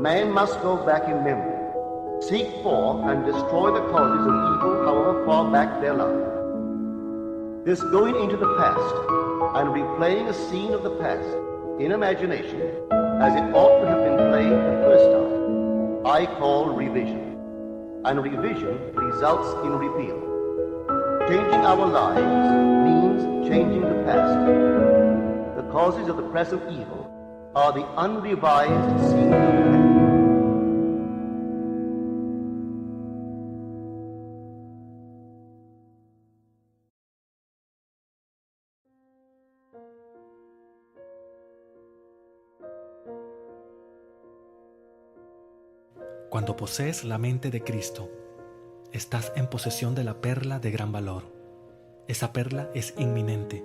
man must go back in memory, seek for and destroy the causes of evil, however far back they lie. This going into the past and replaying a scene of the past in imagination as it ought to have been played the first time, I call revision. And revision results in repeal. Changing our lives means changing the past. The causes of the present evil are the unrevised scenes of the past. Cuando posees la mente de Cristo, estás en posesión de la perla de gran valor. Esa perla es inminente.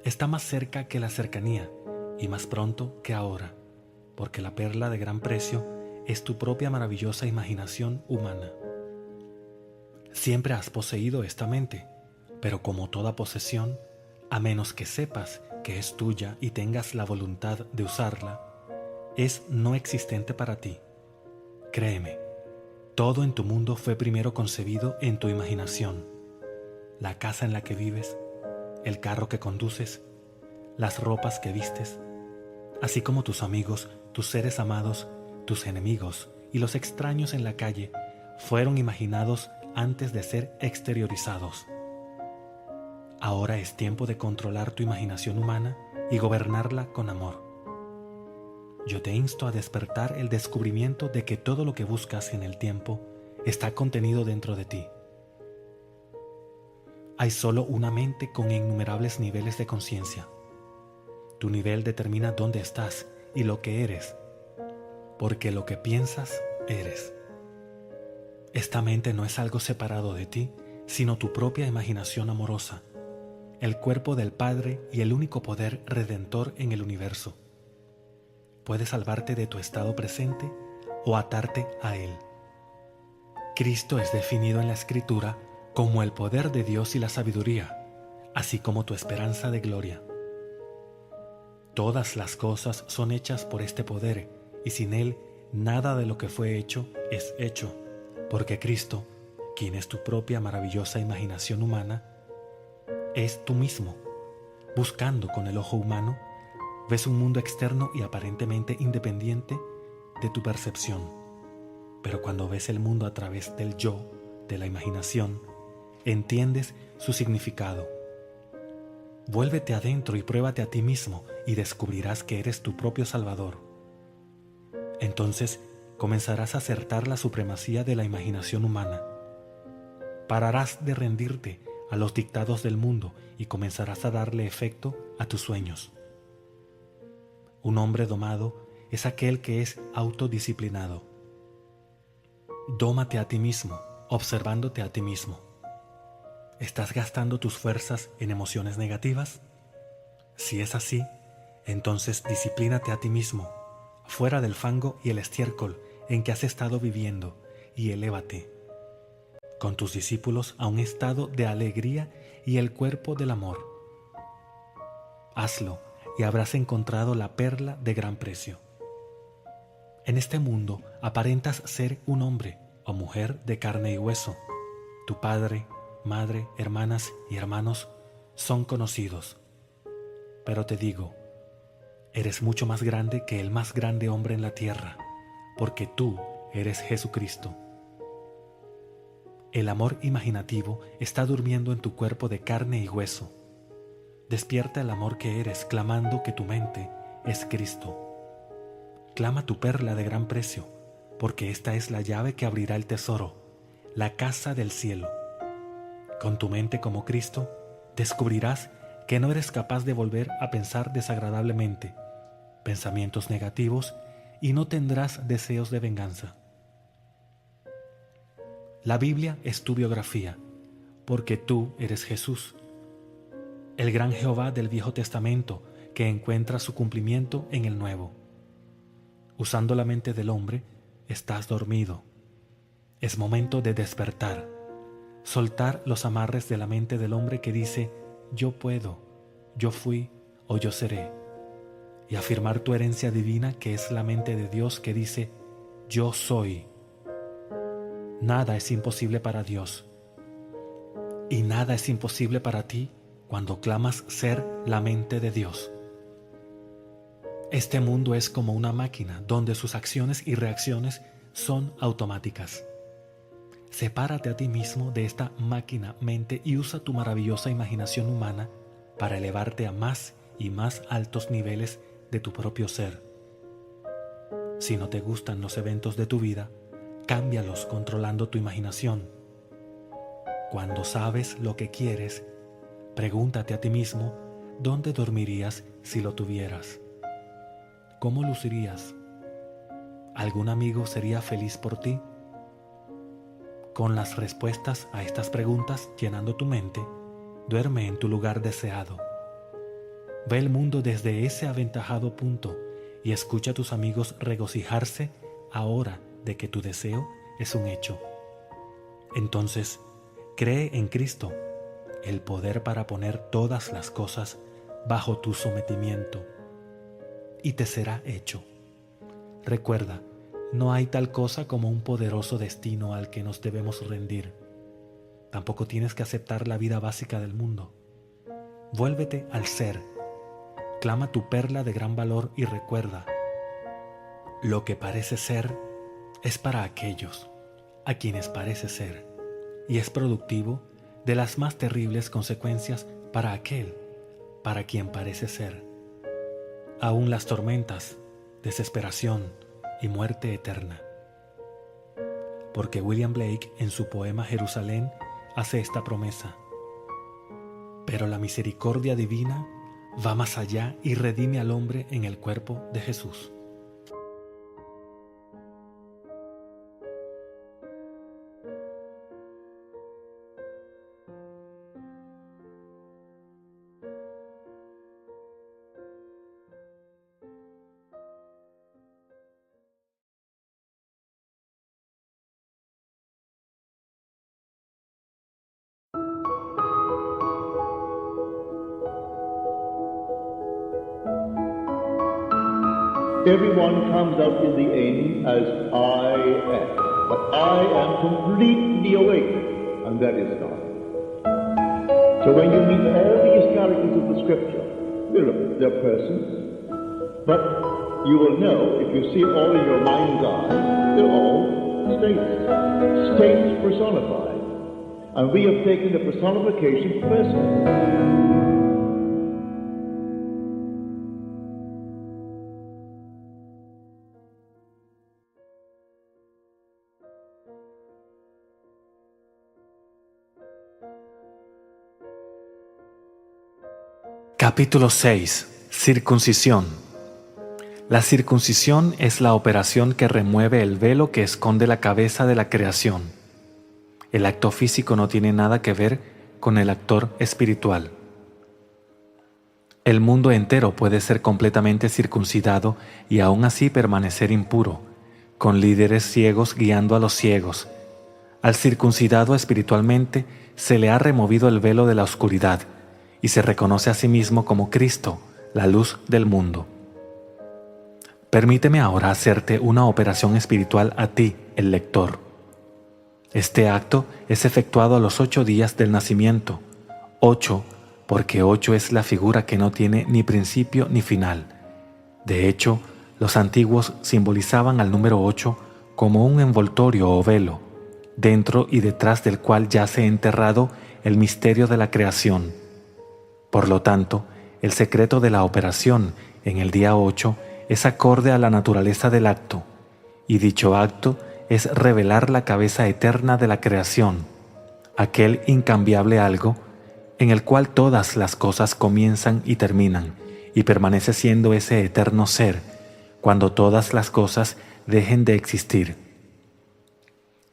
Está más cerca que la cercanía y más pronto que ahora, porque la perla de gran precio es tu propia maravillosa imaginación humana. Siempre has poseído esta mente, pero como toda posesión, a menos que sepas que es tuya y tengas la voluntad de usarla, es no existente para ti. Créeme, todo en tu mundo fue primero concebido en tu imaginación. La casa en la que vives, el carro que conduces, las ropas que vistes, así como tus amigos, tus seres amados, tus enemigos y los extraños en la calle, fueron imaginados antes de ser exteriorizados. Ahora es tiempo de controlar tu imaginación humana y gobernarla con amor. Yo te insto a despertar el descubrimiento de que todo lo que buscas en el tiempo está contenido dentro de ti. Hay solo una mente con innumerables niveles de conciencia. Tu nivel determina dónde estás y lo que eres, porque lo que piensas, eres. Esta mente no es algo separado de ti, sino tu propia imaginación amorosa, el cuerpo del Padre y el único poder redentor en el universo. Puede salvarte de tu estado presente o atarte a él. Cristo es definido en la Escritura como el poder de Dios y la sabiduría, así como tu esperanza de gloria. Todas las cosas son hechas por este poder, y sin él nada de lo que fue hecho es hecho, porque Cristo, quien es tu propia maravillosa imaginación humana, es tú mismo. Buscando con el ojo humano, ves un mundo externo y aparentemente independiente de tu percepción. Pero cuando ves el mundo a través del yo, de la imaginación, entiendes su significado. Vuélvete adentro y pruébate a ti mismo y descubrirás que eres tu propio Salvador. Entonces comenzarás a acertar la supremacía de la imaginación humana. Pararás de rendirte a los dictados del mundo y comenzarás a darle efecto a tus sueños. Un hombre domado es aquel que es autodisciplinado. Dómate a ti mismo, observándote a ti mismo. ¿Estás gastando tus fuerzas en emociones negativas? Si es así, entonces disciplínate a ti mismo, fuera del fango y el estiércol en que has estado viviendo, y elévate con tus discípulos a un estado de alegría y el cuerpo del amor. Hazlo y habrás encontrado la perla de gran precio. En este mundo aparentas ser un hombre o mujer de carne y hueso. Tu padre, madre, hermanas y hermanos son conocidos. Pero te digo, eres mucho más grande que el más grande hombre en la tierra, porque tú eres Jesucristo. El amor imaginativo está durmiendo en tu cuerpo de carne y hueso. Despierta el amor que eres, clamando que tu mente es Cristo. Clama tu perla de gran precio, porque esta es la llave que abrirá el tesoro, la casa del cielo. Con tu mente como Cristo, descubrirás que no eres capaz de volver a pensar desagradablemente, pensamientos negativos, y no tendrás deseos de venganza. La Biblia es tu biografía, porque tú eres Jesús, el gran Jehová del Viejo Testamento que encuentra su cumplimiento en el Nuevo. Usando la mente del hombre, estás dormido. Es momento de despertar, soltar los amarres de la mente del hombre que dice, yo puedo, yo fui o yo seré, y afirmar tu herencia divina que es la mente de Dios que dice, yo soy. Nada es imposible para Dios. Y nada es imposible para ti cuando clamas ser la mente de Dios. Este mundo es como una máquina donde sus acciones y reacciones son automáticas. Sepárate a ti mismo de esta máquina mente y usa tu maravillosa imaginación humana para elevarte a más y más altos niveles de tu propio ser. Si no te gustan los eventos de tu vida, cámbialos controlando tu imaginación. Cuando sabes lo que quieres, pregúntate a ti mismo dónde dormirías si lo tuvieras. ¿Cómo lucirías? ¿Algún amigo sería feliz por ti? Con las respuestas a estas preguntas llenando tu mente, duerme en tu lugar deseado. Ve el mundo desde ese aventajado punto y escucha a tus amigos regocijarse ahora de que tu deseo es un hecho. Entonces, cree en Cristo, el poder para poner todas las cosas bajo tu sometimiento, y te será hecho. Recuerda, no hay tal cosa como un poderoso destino al que nos debemos rendir. Tampoco tienes que aceptar la vida básica del mundo. Vuélvete al ser. Clama tu perla de gran valor y recuerda, lo que parece ser es para aquellos a quienes parece ser, y es productivo de las más terribles consecuencias para aquel para quien parece ser. Aún las tormentas, desesperación y muerte eterna. Porque William Blake en su poema Jerusalén hace esta promesa: pero la misericordia divina va más allá y redime al hombre en el cuerpo de Jesús. Everyone comes out in the end as I am, but I am completely awake, and that is God. So when you meet all these characters of the scripture, they're persons, but you will know, if you see it all in your mind's eye, they're all states personified. And we have taken the personification person. Capítulo 6. Circuncisión. La circuncisión es la operación que remueve el velo que esconde la cabeza de la creación. El acto físico no tiene nada que ver con el actor espiritual. El mundo entero puede ser completamente circuncidado y aún así permanecer impuro, con líderes ciegos guiando a los ciegos. Al circuncidado espiritualmente se le ha removido el velo de la oscuridad y se reconoce a sí mismo como Cristo, la luz del mundo. Permíteme ahora hacerte una operación espiritual a ti, el lector. Este acto es efectuado a los 8 días del nacimiento. 8, porque 8 es la figura que no tiene ni principio ni final. De hecho, los antiguos simbolizaban al número 8 como un envoltorio o velo, dentro y detrás del cual yace enterrado el misterio de la creación. Por lo tanto, el secreto de la operación en el día 8 es acorde a la naturaleza del acto, y dicho acto es revelar la cabeza eterna de la creación, aquel incambiable algo en el cual todas las cosas comienzan y terminan, y permanece siendo ese eterno ser cuando todas las cosas dejen de existir.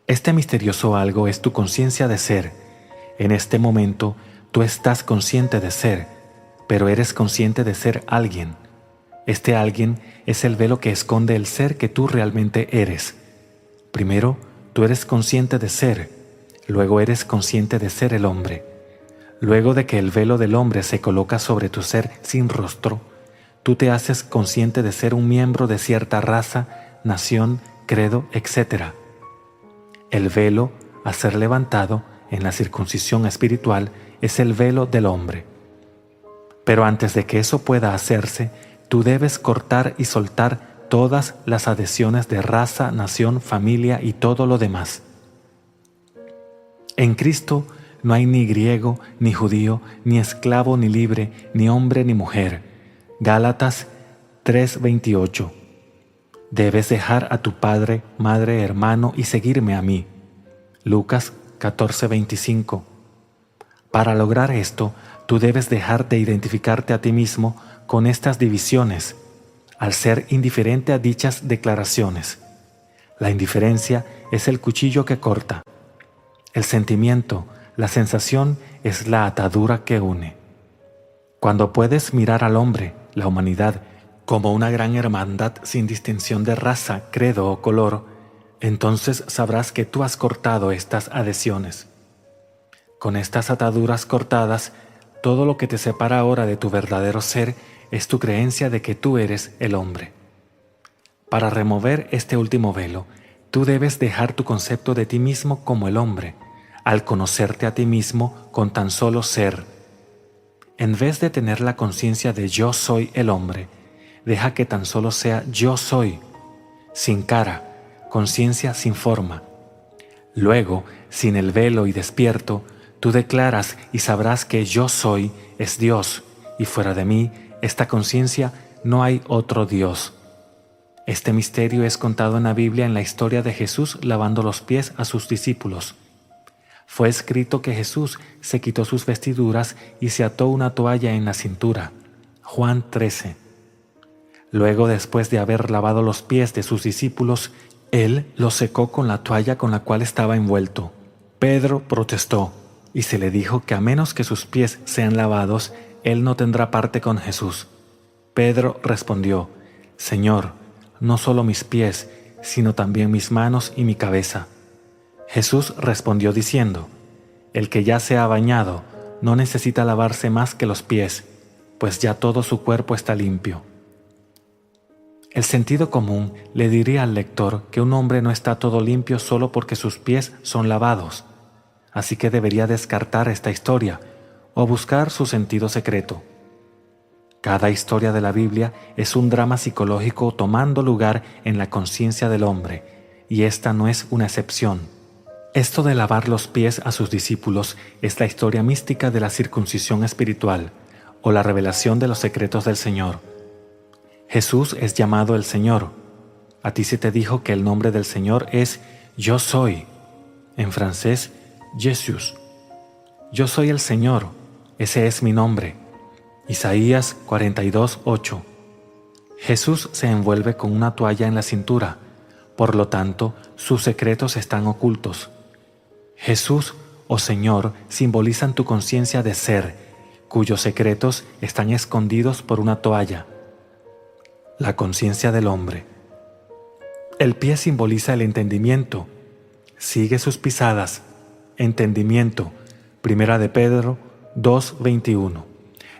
Este misterioso algo es tu conciencia de ser. En este momento, tú estás consciente de ser, pero eres consciente de ser alguien. Este alguien es el velo que esconde el ser que tú realmente eres. Primero, tú eres consciente de ser, luego eres consciente de ser el hombre. Luego de que el velo del hombre se coloca sobre tu ser sin rostro, tú te haces consciente de ser un miembro de cierta raza, nación, credo, etc. El velo a ser levantado en la circuncisión espiritual es el velo del hombre. Pero antes de que eso pueda hacerse, tú debes cortar y soltar todas las adhesiones de raza, nación, familia y todo lo demás. En Cristo no hay ni griego, ni judío, ni esclavo, ni libre, ni hombre, ni mujer. Gálatas 3:28. Debes dejar a tu padre, madre, hermano y seguirme a mí. Lucas 14:25. Para lograr esto, tú debes dejar de identificarte a ti mismo con estas divisiones, al ser indiferente a dichas declaraciones. La indiferencia es el cuchillo que corta. El sentimiento, la sensación es la atadura que une. Cuando puedes mirar al hombre, la humanidad, como una gran hermandad sin distinción de raza, credo o color, entonces sabrás que tú has cortado estas adhesiones. Con estas ataduras cortadas, todo lo que te separa ahora de tu verdadero ser es tu creencia de que tú eres el hombre. Para remover este último velo, tú debes dejar tu concepto de ti mismo como el hombre, al conocerte a ti mismo con tan solo ser. En vez de tener la conciencia de yo soy el hombre, deja que tan solo sea yo soy, sin cara, conciencia sin forma. Luego, sin el velo y despierto, tú declaras y sabrás que yo soy es Dios, y fuera de mí, esta conciencia, no hay otro Dios. Este misterio es contado en la Biblia en la historia de Jesús lavando los pies a sus discípulos. Fue escrito que Jesús se quitó sus vestiduras y se ató una toalla en la cintura. Juan 13. Luego, después de haber lavado los pies de sus discípulos, Él los secó con la toalla con la cual estaba envuelto. Pedro protestó, y se le dijo que a menos que sus pies sean lavados, él no tendrá parte con Jesús. Pedro respondió, Señor, no solo mis pies, sino también mis manos y mi cabeza. Jesús respondió diciendo, el que ya se ha bañado no necesita lavarse más que los pies, pues ya todo su cuerpo está limpio. El sentido común le diría al lector que un hombre no está todo limpio solo porque sus pies son lavados, así que debería descartar esta historia o buscar su sentido secreto. Cada historia de la Biblia es un drama psicológico tomando lugar en la conciencia del hombre, y esta no es una excepción. Esto de lavar los pies a sus discípulos es la historia mística de la circuncisión espiritual o la revelación de los secretos del Señor. Jesús es llamado el Señor. A ti se te dijo que el nombre del Señor es Yo soy. En francés, Jesús. Yo soy el Señor, ese es mi nombre. Isaías 42:8. Jesús se envuelve con una toalla en la cintura, por lo tanto, sus secretos están ocultos. Jesús o Señor simbolizan tu conciencia de ser, cuyos secretos están escondidos por una toalla. La conciencia del hombre. El pie simboliza el entendimiento. Sigue sus pisadas. Entendimiento. Primera de Pedro 2:21.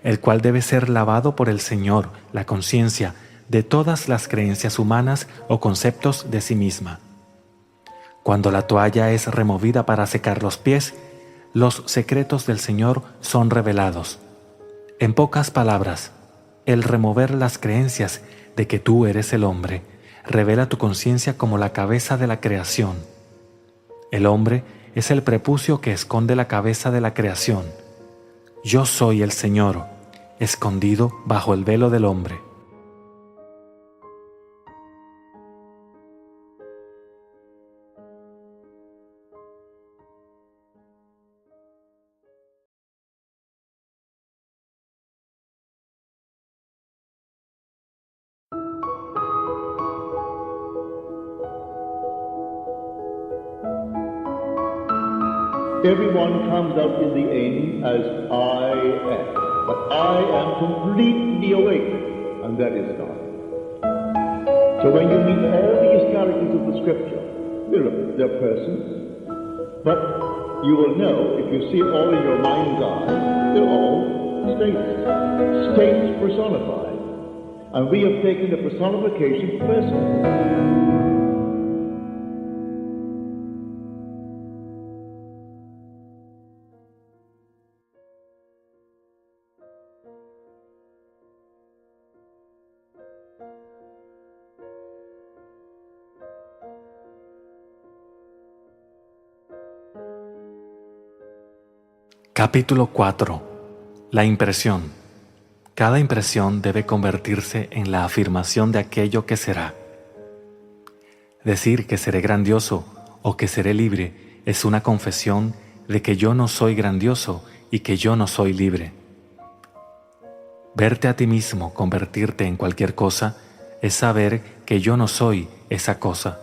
El cual debe ser lavado por el Señor, la conciencia, de todas las creencias humanas o conceptos de sí misma. Cuando la toalla es removida para secar los pies, los secretos del Señor son revelados. En pocas palabras, el remover las creencias de que tú eres el hombre revela tu conciencia como la cabeza de la creación. El hombre es el prepucio que esconde la cabeza de la creación. Yo soy el Señor, escondido bajo el velo del hombre. Everyone comes out in the end as I am, but I am completely awake, and that is God. So when you meet all these characters of the Scripture, they're persons, but you will know, if you see it all in your mind's eye, they're all states personified. And we have taken the personification person. Capítulo 4. La impresión. Cada impresión debe convertirse en la afirmación de aquello que será. Decir que seré grandioso o que seré libre es una confesión de que yo no soy grandioso y que yo no soy libre. Verte a ti mismo convertirte en cualquier cosa es saber que yo no soy esa cosa.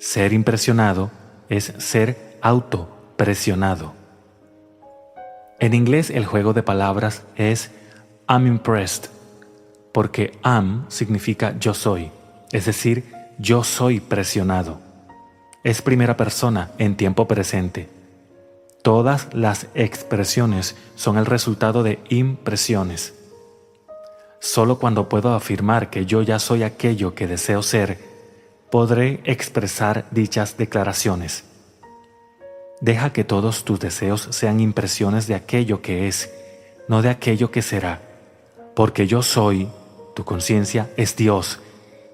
Ser impresionado es ser autopresionado. En inglés el juego de palabras es I'm impressed, porque am significa yo soy, es decir, yo soy presionado. Es primera persona en tiempo presente. Todas las expresiones son el resultado de impresiones. Solo cuando puedo afirmar que yo ya soy aquello que deseo ser, podré expresar dichas declaraciones. Deja que todos tus deseos sean impresiones de aquello que es, no de aquello que será, porque yo soy, tu conciencia es Dios,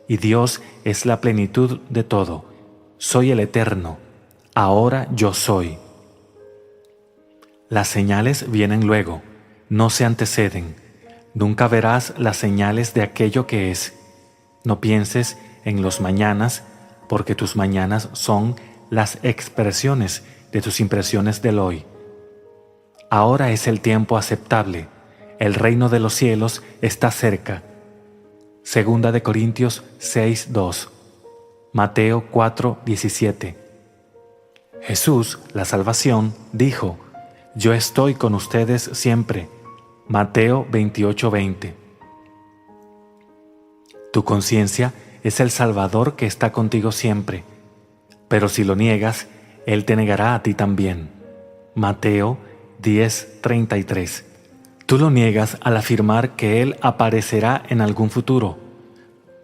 y Dios es la plenitud de todo. Soy el Eterno, ahora yo soy. Las señales vienen luego, no se anteceden. Nunca verás las señales de aquello que es. No pienses en los mañanas, porque tus mañanas son las expresiones de tus impresiones del hoy. Ahora es el tiempo aceptable, el reino de los cielos está cerca. Segunda de Corintios 6:2, Mateo 4:17. Jesús, la salvación, dijo: Yo estoy con ustedes siempre. Mateo 28:20. Tu conciencia es el Salvador que está contigo siempre, pero si lo niegas, Él te negará a ti también. Mateo 10:33. Tú lo niegas al afirmar que Él aparecerá en algún futuro,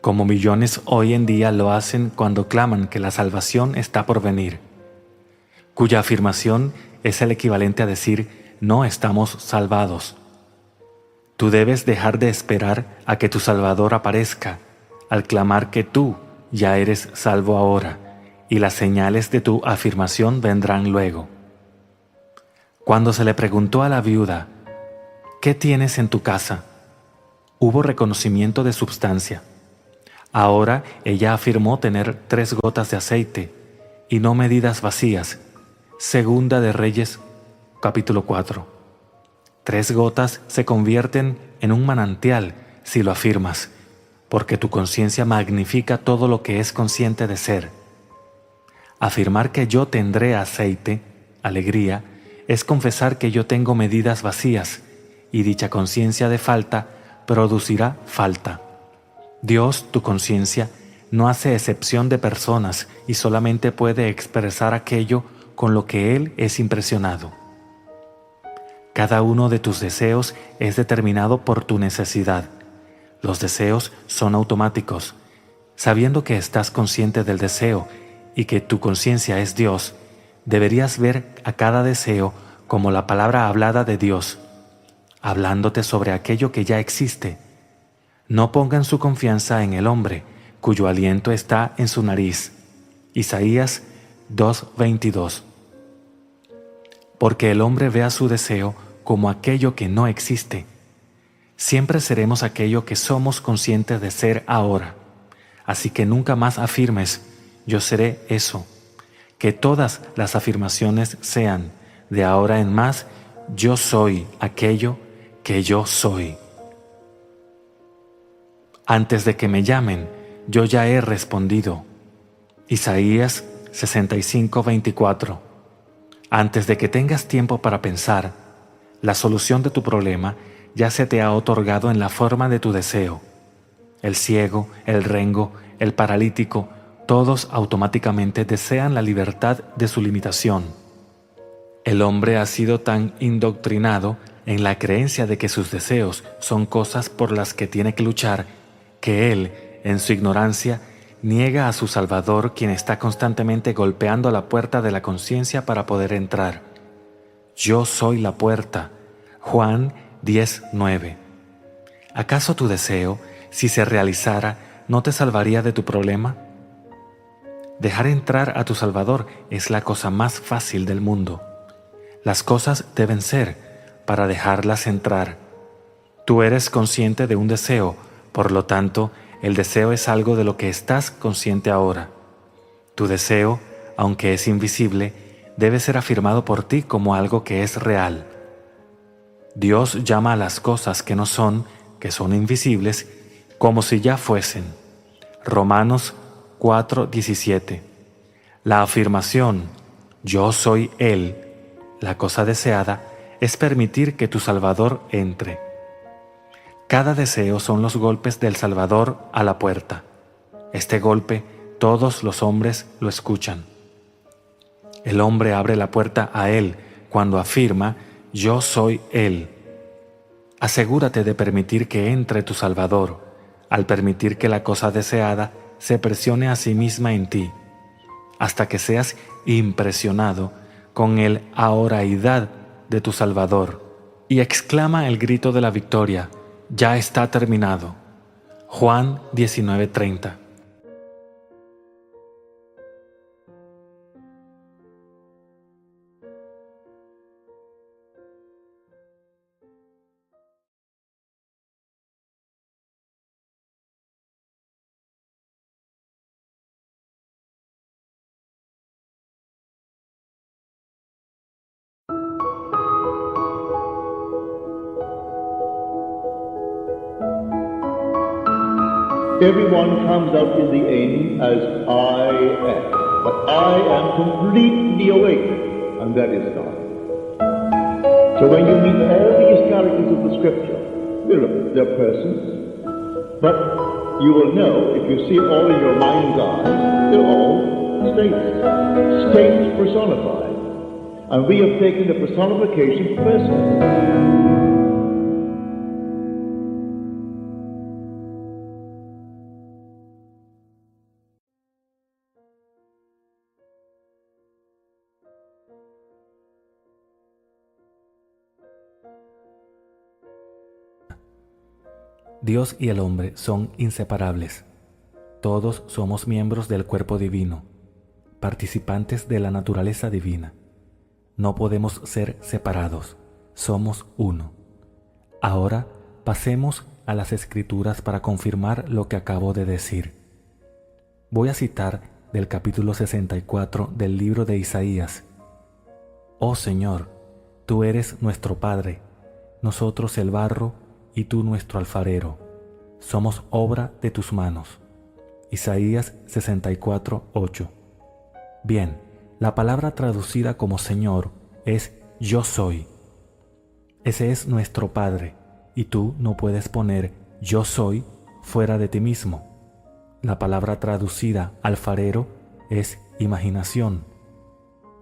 como millones hoy en día lo hacen cuando claman que la salvación está por venir, cuya afirmación es el equivalente a decir no estamos salvados. Tú debes dejar de esperar a que tu Salvador aparezca al clamar que tú ya eres salvo ahora, y las señales de tu afirmación vendrán luego. Cuando se le preguntó a la viuda, ¿qué tienes en tu casa?, hubo reconocimiento de substancia. Ahora ella afirmó tener 3 gotas de aceite y no medidas vacías. Segunda de Reyes, capítulo 4. 3 gotas se convierten en un manantial si lo afirmas, porque tu conciencia magnifica todo lo que es consciente de ser. Afirmar que yo tendré aceite, alegría, es confesar que yo tengo medidas vacías, y dicha conciencia de falta producirá falta. Dios, tu conciencia, no hace excepción de personas y solamente puede expresar aquello con lo que Él es impresionado. Cada uno de tus deseos es determinado por tu necesidad. Los deseos son automáticos. Sabiendo que estás consciente del deseo y que tu conciencia es Dios, deberías ver a cada deseo como la palabra hablada de Dios, hablándote sobre aquello que ya existe. No pongan su confianza en el hombre, cuyo aliento está en su nariz. Isaías 2:22. Porque el hombre ve a su deseo como aquello que no existe. Siempre seremos aquello que somos conscientes de ser ahora. Así que nunca más afirmes, yo seré eso. Que todas las afirmaciones sean, de ahora en más, yo soy aquello que yo soy. Antes de que me llamen, yo ya he respondido. Isaías 65:24. Antes de que tengas tiempo para pensar, la solución de tu problema ya se te ha otorgado en la forma de tu deseo. El ciego, el rengo, el paralítico, todos automáticamente desean la libertad de su limitación. El hombre ha sido tan indoctrinado en la creencia de que sus deseos son cosas por las que tiene que luchar, que él, en su ignorancia, niega a su Salvador, quien está constantemente golpeando la puerta de la conciencia para poder entrar. Yo soy la puerta. Juan 10:9. ¿Acaso tu deseo, si se realizara, no te salvaría de tu problema? Dejar entrar a tu Salvador es la cosa más fácil del mundo. Las cosas deben ser para dejarlas entrar. Tú eres consciente de un deseo, por lo tanto, el deseo es algo de lo que estás consciente ahora. Tu deseo, aunque es invisible, debe ser afirmado por ti como algo que es real. Dios llama a las cosas que no son, que son invisibles, como si ya fuesen. Romanos 4:17. La afirmación «Yo soy Él», la cosa deseada, es permitir que tu Salvador entre. Cada deseo son los golpes del Salvador a la puerta. Este golpe todos los hombres lo escuchan. El hombre abre la puerta a Él cuando afirma «Yo soy Él». Asegúrate de permitir que entre tu Salvador, al permitir que la cosa deseada se presione a sí misma en ti, hasta que seas impresionado con el ahoraidad de tu Salvador y exclama el grito de la victoria, «Ya está terminado». Juan 19:30. Everyone comes out in the end as I am, but I am completely awake, and that is God. So when you meet all these characters of the Scripture, they're persons, but you will know, if you see it all in your mind's eye, they're all states personified. And we have taken the personification personally. Dios y el hombre son inseparables. Todos somos miembros del cuerpo divino, participantes de la naturaleza divina. No podemos ser separados, somos uno. Ahora pasemos a las Escrituras para confirmar lo que acabo de decir. Voy a citar del capítulo 64 del libro de Isaías. Oh Señor, tú eres nuestro Padre, nosotros el barro y tú nuestro alfarero. Somos obra de tus manos. Isaías 64:8. Bien, la palabra traducida como Señor es Yo soy. Ese es nuestro Padre, y tú no puedes poner Yo soy fuera de ti mismo. La palabra traducida alfarero es imaginación.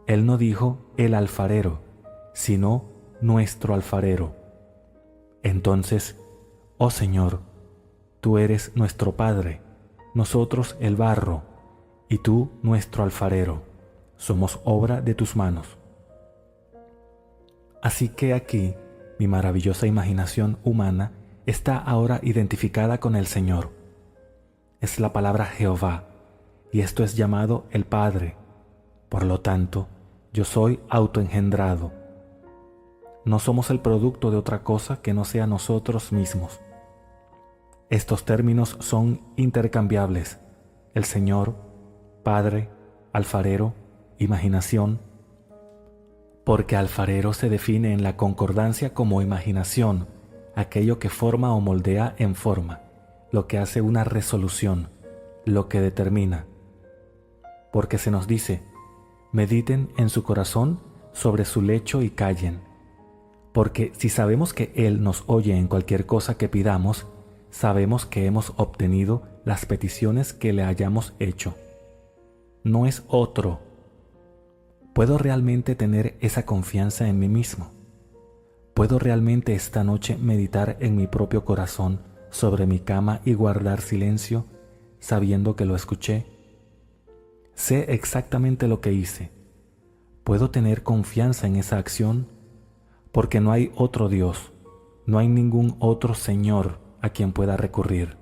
Él no dijo el alfarero, sino nuestro alfarero. Entonces, oh Señor, tú eres nuestro Padre, nosotros el barro, y tú nuestro alfarero, somos obra de tus manos. Así que aquí, mi maravillosa imaginación humana está ahora identificada con el Señor. Es la palabra Jehová, y esto es llamado el Padre. Por lo tanto, yo soy autoengendrado. No somos el producto de otra cosa que no sea nosotros mismos. Estos términos son intercambiables. El Señor, Padre, alfarero, imaginación. Porque alfarero se define en la concordancia como imaginación, aquello que forma o moldea en forma, lo que hace una resolución, lo que determina. Porque se nos dice, mediten en su corazón sobre su lecho y callen. Porque si sabemos que Él nos oye en cualquier cosa que pidamos, sabemos que hemos obtenido las peticiones que le hayamos hecho. No es otro. ¿Puedo realmente tener esa confianza en mí mismo? ¿Puedo realmente esta noche meditar en mi propio corazón sobre mi cama y guardar silencio, sabiendo que lo escuché? Sé exactamente lo que hice. ¿Puedo tener confianza en esa acción? Porque no hay otro Dios, no hay ningún otro Señor a quien pueda recurrir.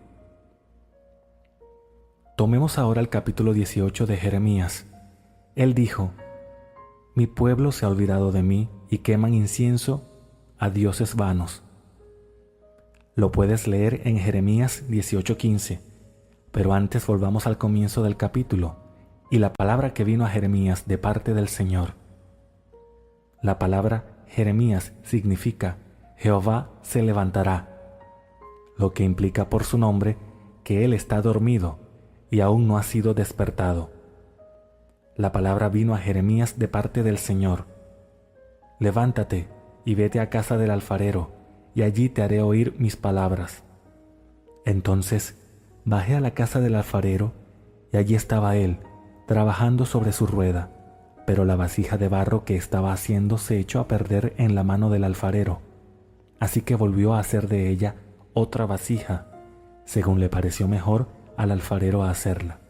Tomemos ahora el capítulo 18 de Jeremías. Él dijo, «Mi pueblo se ha olvidado de mí y queman incienso a dioses vanos. Lo puedes leer en Jeremías 18:15, pero antes volvamos al comienzo del capítulo y la palabra que vino a Jeremías de parte del Señor. La palabra Jeremías significa Jehová se levantará, lo que implica por su nombre que Él está dormido y aún no ha sido despertado. La palabra vino a Jeremías de parte del Señor. Levántate y vete a casa del alfarero, y allí te haré oír mis palabras. Entonces bajé a la casa del alfarero, y allí estaba él, trabajando sobre su rueda, pero la vasija de barro que estaba haciendo se echó a perder en la mano del alfarero, así que volvió a hacer de ella otra vasija, según le pareció mejor al alfarero hacerla.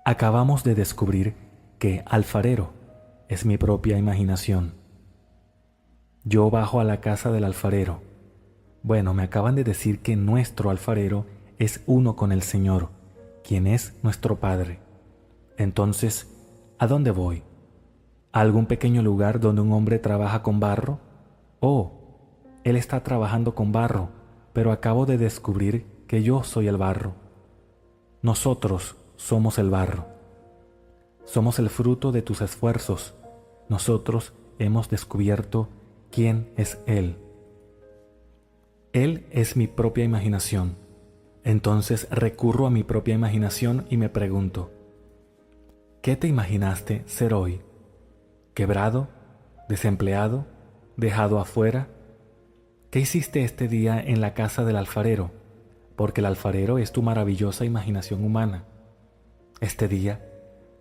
Acabamos de descubrir que alfarero es mi propia imaginación. Yo bajo a la casa del alfarero. Bueno, me acaban de decir que nuestro alfarero es uno con el Señor, quien es nuestro Padre. Entonces, ¿a dónde voy? ¿A algún pequeño lugar donde un hombre trabaja con barro? Oh, él está trabajando con barro, pero acabo de descubrir que yo soy el barro. Nosotros somos el barro. Somos el fruto de tus esfuerzos. Nosotros hemos descubierto quién es Él. Él es mi propia imaginación. Entonces recurro a mi propia imaginación y me pregunto, ¿qué te imaginaste ser hoy? ¿Quebrado? ¿Desempleado? ¿Dejado afuera? ¿Qué hiciste este día en la casa del alfarero? Porque el alfarero es tu maravillosa imaginación humana. Este día,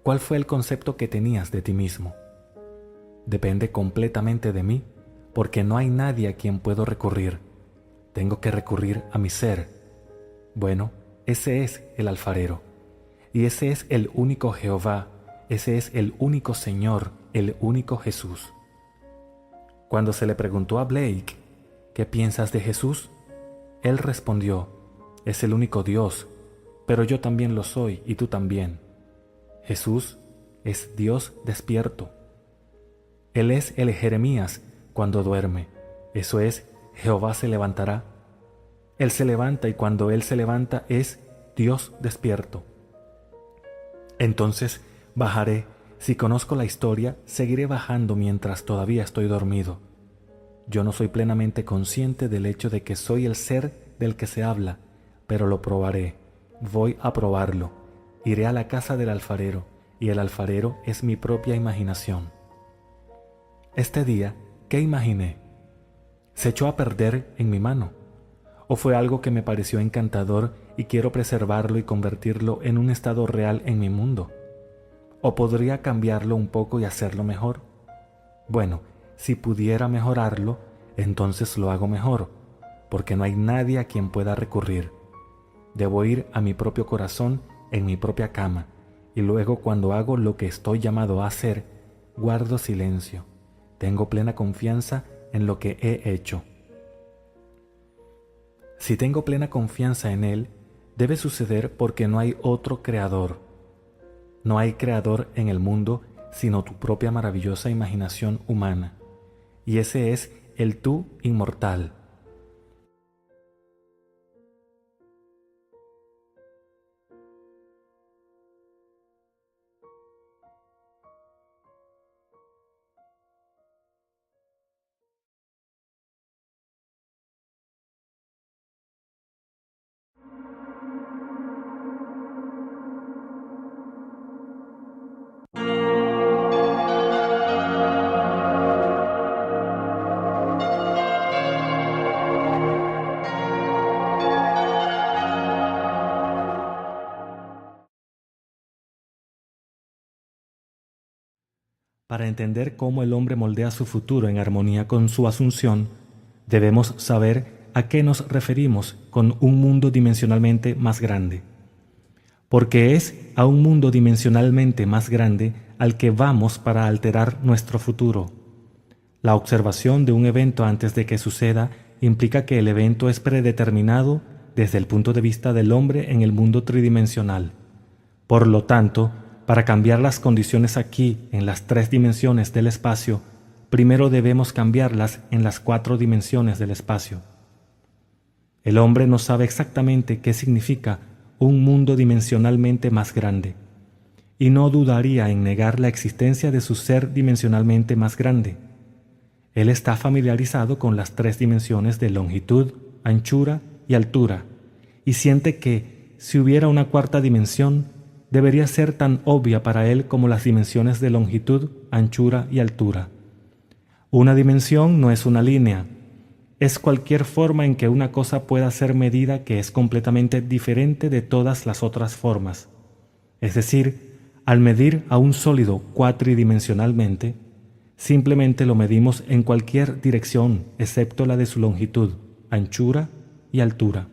¿cuál fue el concepto que tenías de ti mismo? Depende completamente de mí, porque no hay nadie a quien puedo recurrir. Tengo que recurrir a mi ser. Bueno, ese es el alfarero. Y ese es el único Jehová, ese es el único Señor, el único Jesús. Cuando se le preguntó a Blake, ¿qué piensas de Jesús? Él respondió, es el único Dios, pero yo también lo soy y tú también. Jesús es Dios despierto. Él es el Jeremías cuando duerme, eso es, Jehová se levantará. Él se levanta y cuando Él se levanta es Dios despierto. Entonces bajaré, si conozco la historia, seguiré bajando mientras todavía estoy dormido. Yo no soy plenamente consciente del hecho de que soy el ser del que se habla, pero lo probaré, voy a probarlo. Iré a la casa del alfarero, y el alfarero es mi propia imaginación. Este día, ¿qué imaginé? ¿Se echó a perder en mi mano? ¿O fue algo que me pareció encantador y quiero preservarlo y convertirlo en un estado real en mi mundo? ¿O podría cambiarlo un poco y hacerlo mejor? Bueno, si pudiera mejorarlo, entonces lo hago mejor, porque no hay nadie a quien pueda recurrir. Debo ir a mi propio corazón en mi propia cama, y luego cuando hago lo que estoy llamado a hacer, guardo silencio. Tengo plena confianza en lo que he hecho. Si tengo plena confianza en Él, debe suceder porque no hay otro creador. No hay creador en el mundo sino tu propia maravillosa imaginación humana, y ese es el tú inmortal. Para entender cómo el hombre moldea su futuro en armonía con su asunción, debemos saber a qué nos referimos con un mundo dimensionalmente más grande. Porque es a un mundo dimensionalmente más grande al que vamos para alterar nuestro futuro. La observación de un evento antes de que suceda implica que el evento es predeterminado desde el punto de vista del hombre en el mundo tridimensional. Por lo tanto, Para cambiar las condiciones aquí, en las 3 dimensiones del espacio, primero debemos cambiarlas en las 4 dimensiones del espacio. El hombre no sabe exactamente qué significa un mundo dimensionalmente más grande, y no dudaría en negar la existencia de su ser dimensionalmente más grande. Él está familiarizado con las 3 dimensiones de longitud, anchura y altura, y siente que, si hubiera una 4ª dimensión, debería ser tan obvia para él como las dimensiones de longitud, anchura y altura. Una dimensión no es una línea, es cualquier forma en que una cosa pueda ser medida que es completamente diferente de todas las otras formas. Es decir, al medir a un sólido cuatridimensionalmente, simplemente lo medimos en cualquier dirección excepto la de su longitud, anchura y altura.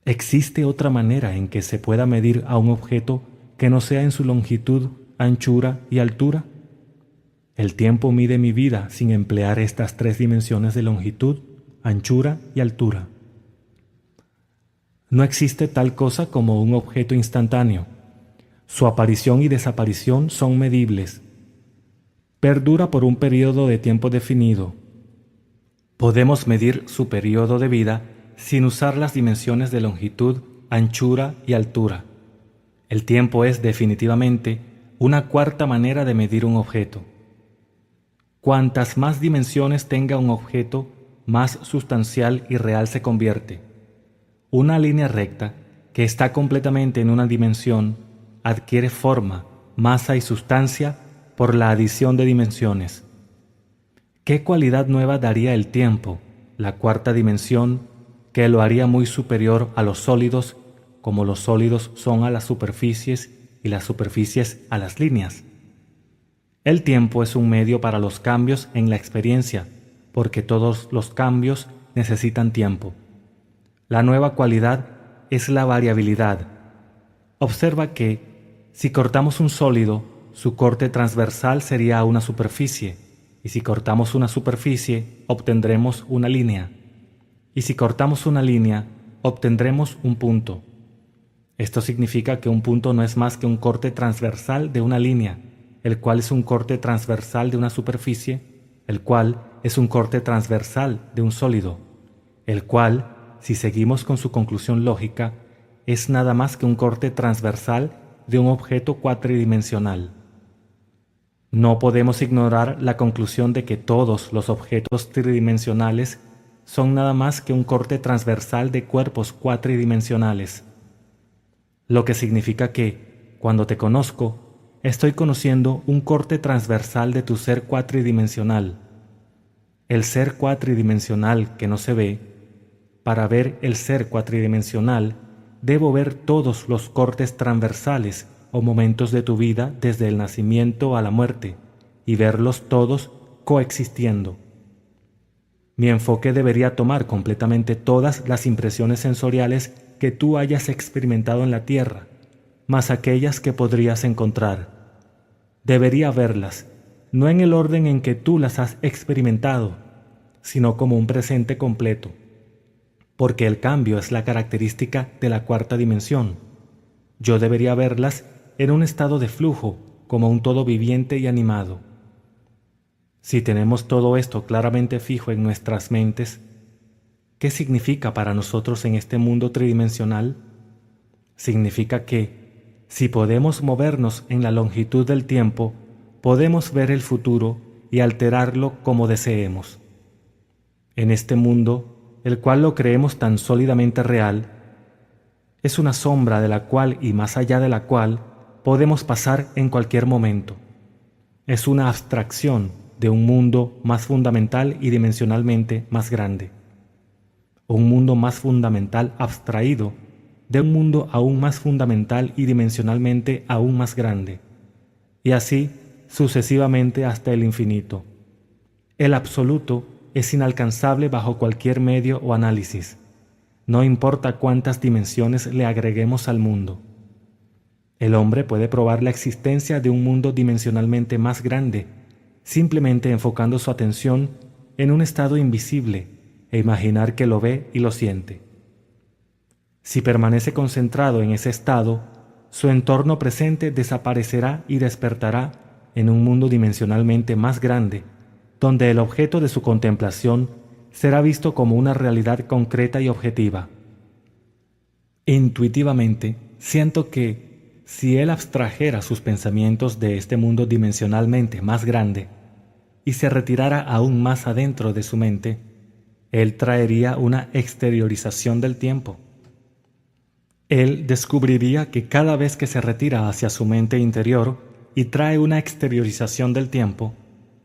¿Existe otra manera en que se pueda medir a un objeto que no sea en su longitud, anchura y altura? El tiempo mide mi vida sin emplear estas 3 dimensiones de longitud, anchura y altura. No existe tal cosa como un objeto instantáneo. Su aparición y desaparición son medibles. Perdura por un periodo de tiempo definido. Podemos medir su periodo de vida sin usar las dimensiones de longitud, anchura y altura. El tiempo es definitivamente una 4ª manera de medir un objeto. Cuantas más dimensiones tenga un objeto, más sustancial y real se convierte. Una línea recta, que está completamente en una dimensión, adquiere forma, masa y sustancia por la adición de dimensiones. ¿Qué cualidad nueva daría el tiempo, la 4ª dimensión, que lo haría muy superior a los sólidos, como los sólidos son a las superficies y las superficies a las líneas? El tiempo es un medio para los cambios en la experiencia, porque todos los cambios necesitan tiempo. La nueva cualidad es la variabilidad. Observa que, si cortamos un sólido, su corte transversal sería una superficie, y si cortamos una superficie, obtendremos una línea. Y si cortamos una línea, obtendremos un punto. Esto significa que un punto no es más que un corte transversal de una línea, el cual es un corte transversal de una superficie, el cual es un corte transversal de un sólido, el cual, si seguimos con su conclusión lógica, es nada más que un corte transversal de un objeto cuatridimensional. No podemos ignorar la conclusión de que todos los objetos tridimensionales son nada más que un corte transversal de cuerpos cuatridimensionales. Lo que significa que, cuando te conozco, estoy conociendo un corte transversal de tu ser cuatridimensional. El ser cuatridimensional que no se ve, para ver el ser cuatridimensional, debo ver todos los cortes transversales o momentos de tu vida desde el nacimiento a la muerte y verlos todos coexistiendo. Mi enfoque debería tomar completamente todas las impresiones sensoriales que tú hayas experimentado en la tierra, más aquellas que podrías encontrar. Debería verlas, no en el orden en que tú las has experimentado, sino como un presente completo, porque el cambio es la característica de la 4ª dimensión. Yo debería verlas en un estado de flujo, como un todo viviente y animado. Si tenemos todo esto claramente fijo en nuestras mentes, ¿qué significa para nosotros en este mundo tridimensional? Significa que, si podemos movernos en la longitud del tiempo, podemos ver el futuro y alterarlo como deseemos. En este mundo, el cual lo creemos tan sólidamente real, es una sombra de la cual y más allá de la cual podemos pasar en cualquier momento. Es una abstracción de un mundo más fundamental y dimensionalmente más grande. Un mundo más fundamental abstraído de un mundo aún más fundamental y dimensionalmente aún más grande. Y así sucesivamente hasta el infinito. El absoluto es inalcanzable bajo cualquier medio o análisis. No importa cuántas dimensiones le agreguemos al mundo. El hombre puede probar la existencia de un mundo dimensionalmente más grande, simplemente enfocando su atención en un estado invisible e imaginar que lo ve y lo siente. Si permanece concentrado en ese estado, su entorno presente desaparecerá y despertará en un mundo dimensionalmente más grande, donde el objeto de su contemplación será visto como una realidad concreta y objetiva. Intuitivamente, siento que, si él abstrajera sus pensamientos de este mundo dimensionalmente más grande y se retirara aún más adentro de su mente, él traería una exteriorización del tiempo. Él descubriría que cada vez que se retira hacia su mente interior y trae una exteriorización del tiempo,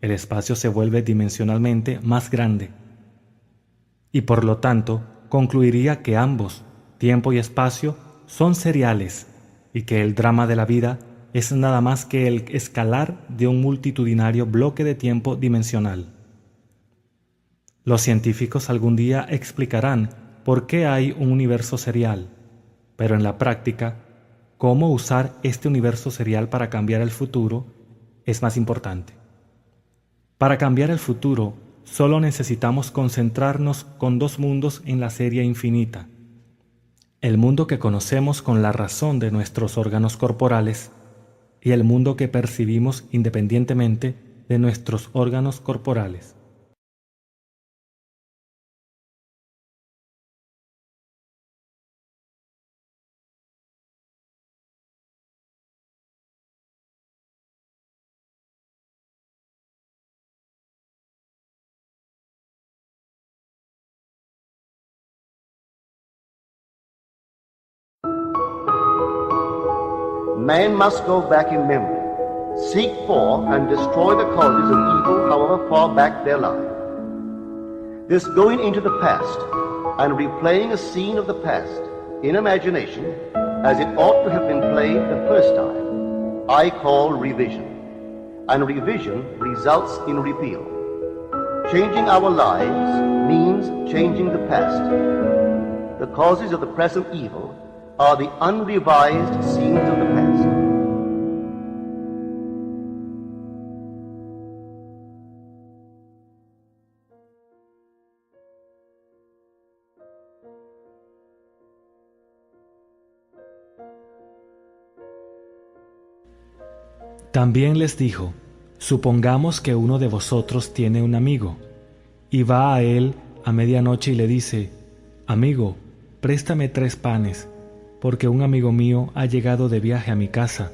el espacio se vuelve dimensionalmente más grande. Y por lo tanto, concluiría que ambos, tiempo y espacio, son seriales y que el drama de la vida es nada más que el escalar de un multitudinario bloque de tiempo dimensional. Los científicos algún día explicarán por qué hay un universo serial, pero en la práctica, cómo usar este universo serial para cambiar el futuro es más importante. Para cambiar el futuro, solo necesitamos concentrarnos con dos mundos en la serie infinita: el mundo que conocemos con la razón de nuestros órganos corporales y el mundo que percibimos independientemente de nuestros órganos corporales. Man must go back in memory, seek for and destroy the causes of evil however far back they lie. This going into the past and replaying a scene of the past in imagination as it ought to have been played the first time, I call revision. And revision results in repeal. Changing our lives means changing the past. The causes of the present evil are the unrevised scenes of the past. También les dijo: supongamos que uno de vosotros tiene un amigo, y va a él a medianoche y le dice: amigo, préstame 3 panes, porque un amigo mío ha llegado de viaje a mi casa,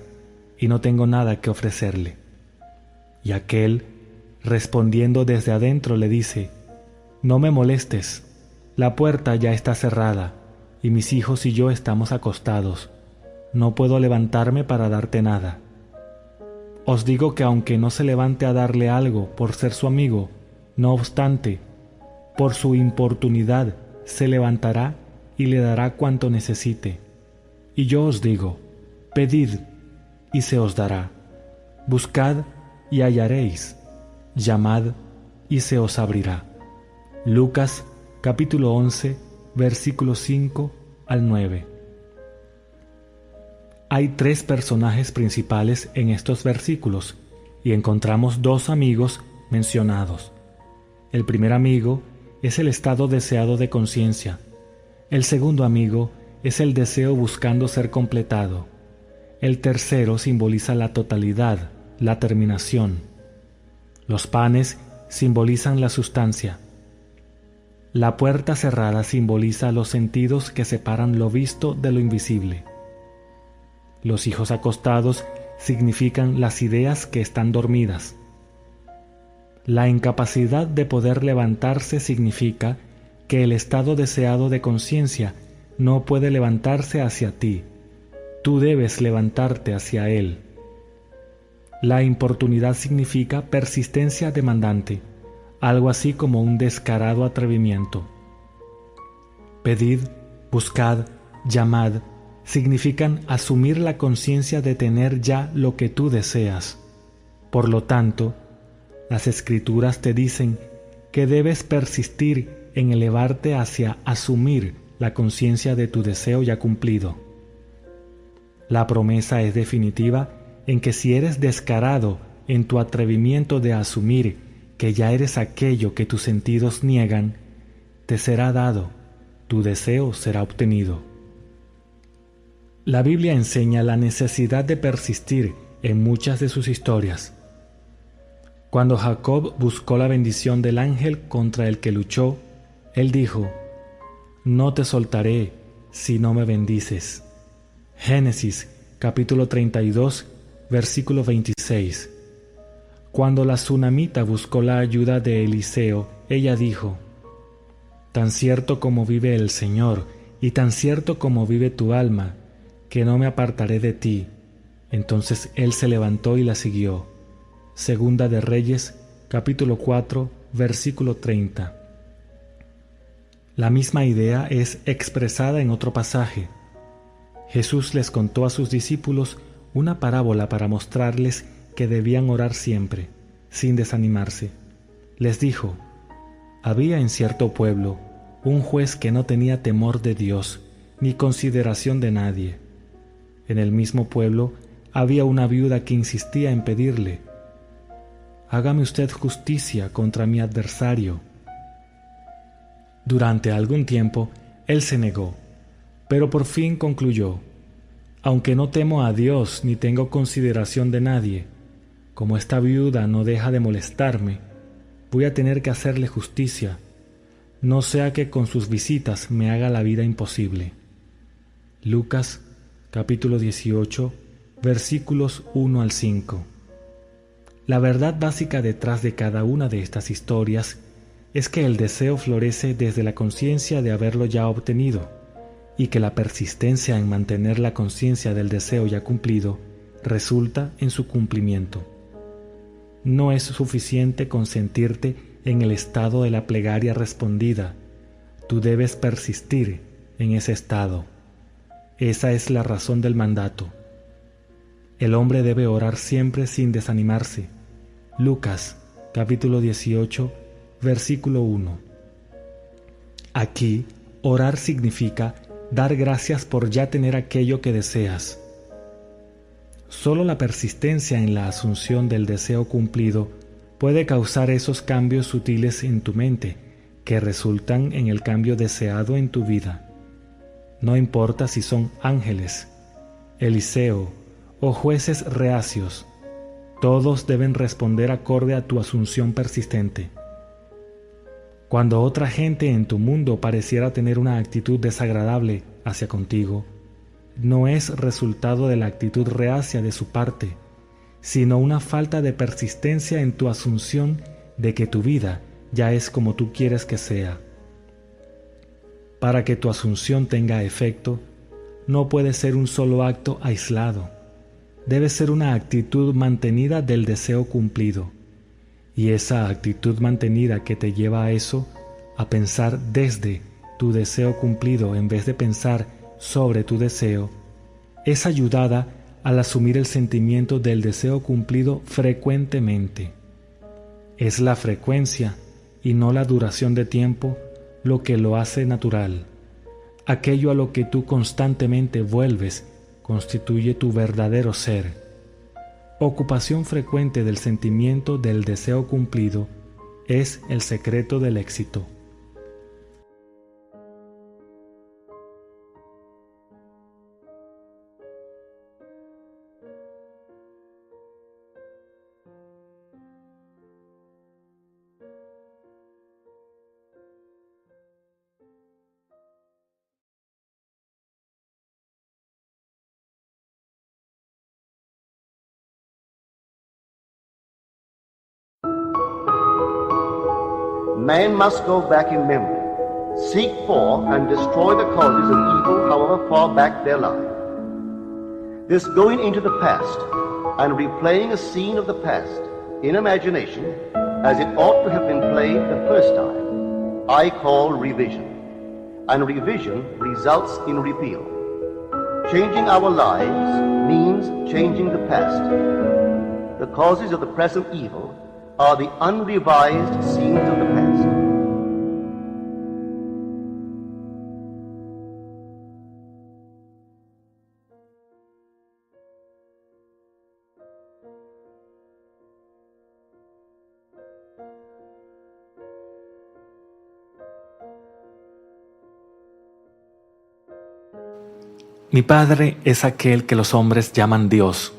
y no tengo nada que ofrecerle. Y aquél, respondiendo desde adentro, le dice: no me molestes, la puerta ya está cerrada, y mis hijos y yo estamos acostados, no puedo levantarme para darte nada. Os digo que aunque no se levante a darle algo por ser su amigo, no obstante, por su importunidad se levantará y le dará cuanto necesite. Y yo os digo: pedid y se os dará, buscad y hallaréis, llamad y se os abrirá. Lucas capítulo 11, versículos 5 al 9. Hay 3 personajes principales en estos versículos y encontramos 2 amigos mencionados. El primer amigo es el estado deseado de conciencia. El segundo amigo es el deseo buscando ser completado. El tercero simboliza la totalidad, la terminación. Los panes simbolizan la sustancia. La puerta cerrada simboliza los sentidos que separan lo visto de lo invisible. Los hijos acostados significan las ideas que están dormidas. La incapacidad de poder levantarse significa que el estado deseado de conciencia no puede levantarse hacia ti. Tú debes levantarte hacia él. La importunidad significa persistencia demandante, algo así como un descarado atrevimiento. Pedid, buscad, llamad, significan asumir la conciencia de tener ya lo que tú deseas. Por lo tanto, las Escrituras te dicen que debes persistir en elevarte hacia asumir la conciencia de tu deseo ya cumplido. La promesa es definitiva en que si eres descarado en tu atrevimiento de asumir que ya eres aquello que tus sentidos niegan, te será dado, tu deseo será obtenido. La Biblia enseña la necesidad de persistir en muchas de sus historias. Cuando Jacob buscó la bendición del ángel contra el que luchó, él dijo: «No te soltaré si no me bendices». Génesis capítulo 32, versículo 26. Cuando la tsunamita buscó la ayuda de Eliseo, ella dijo: «Tan cierto como vive el Señor, y tan cierto como vive tu alma, que no me apartaré de ti». Entonces él se levantó y la siguió. Segunda de Reyes, capítulo 4, versículo 30. La misma idea es expresada en otro pasaje. Jesús les contó a sus discípulos una parábola para mostrarles que debían orar siempre, sin desanimarse. Les dijo: «Había en cierto pueblo un juez que no tenía temor de Dios, ni consideración de nadie. En el mismo pueblo había una viuda que insistía en pedirle: «Hágame usted justicia contra mi adversario». Durante algún tiempo él se negó, pero por fin concluyó: «Aunque no temo a Dios ni tengo consideración de nadie, como esta viuda no deja de molestarme, voy a tener que hacerle justicia, no sea que con sus visitas me haga la vida imposible». Lucas capítulo 18, versículos 1 al 5. La verdad básica detrás de cada una de estas historias es que el deseo florece desde la conciencia de haberlo ya obtenido, y que la persistencia en mantener la conciencia del deseo ya cumplido resulta en su cumplimiento. No es suficiente con sentirte en el estado de la plegaria respondida, tú debes persistir en ese estado. Esa es la razón del mandato. El hombre debe orar siempre sin desanimarse. Lucas capítulo 18, versículo 1. Aquí, orar significa dar gracias por ya tener aquello que deseas. Solo la persistencia en la asunción del deseo cumplido puede causar esos cambios sutiles en tu mente que resultan en el cambio deseado en tu vida. No importa si son ángeles, Eliseo o jueces reacios, todos deben responder acorde a tu asunción persistente. Cuando otra gente en tu mundo pareciera tener una actitud desagradable hacia contigo, no es resultado de la actitud reacia de su parte, sino una falta de persistencia en tu asunción de que tu vida ya es como tú quieres que sea. Para que tu asunción tenga efecto, no puede ser un solo acto aislado. Debe ser una actitud mantenida del deseo cumplido. Y esa actitud mantenida que te lleva a eso, a pensar desde tu deseo cumplido en vez de pensar sobre tu deseo, es ayudada al asumir el sentimiento del deseo cumplido frecuentemente. Es la frecuencia y no la duración de tiempo lo que lo hace natural. Aquello a lo que tú constantemente vuelves constituye tu verdadero ser. Ocupación frecuente del sentimiento del deseo cumplido es el secreto del éxito. Man must go back in memory, seek for and destroy the causes of evil however far back they lie. This going into the past and replaying a scene of the past in imagination as it ought to have been played the first time, I call revision. And revision results in repeal. Changing our lives means changing the past. The causes of the present evil are the unrevised scenes of the past. Mi Padre es aquel que los hombres llaman Dios,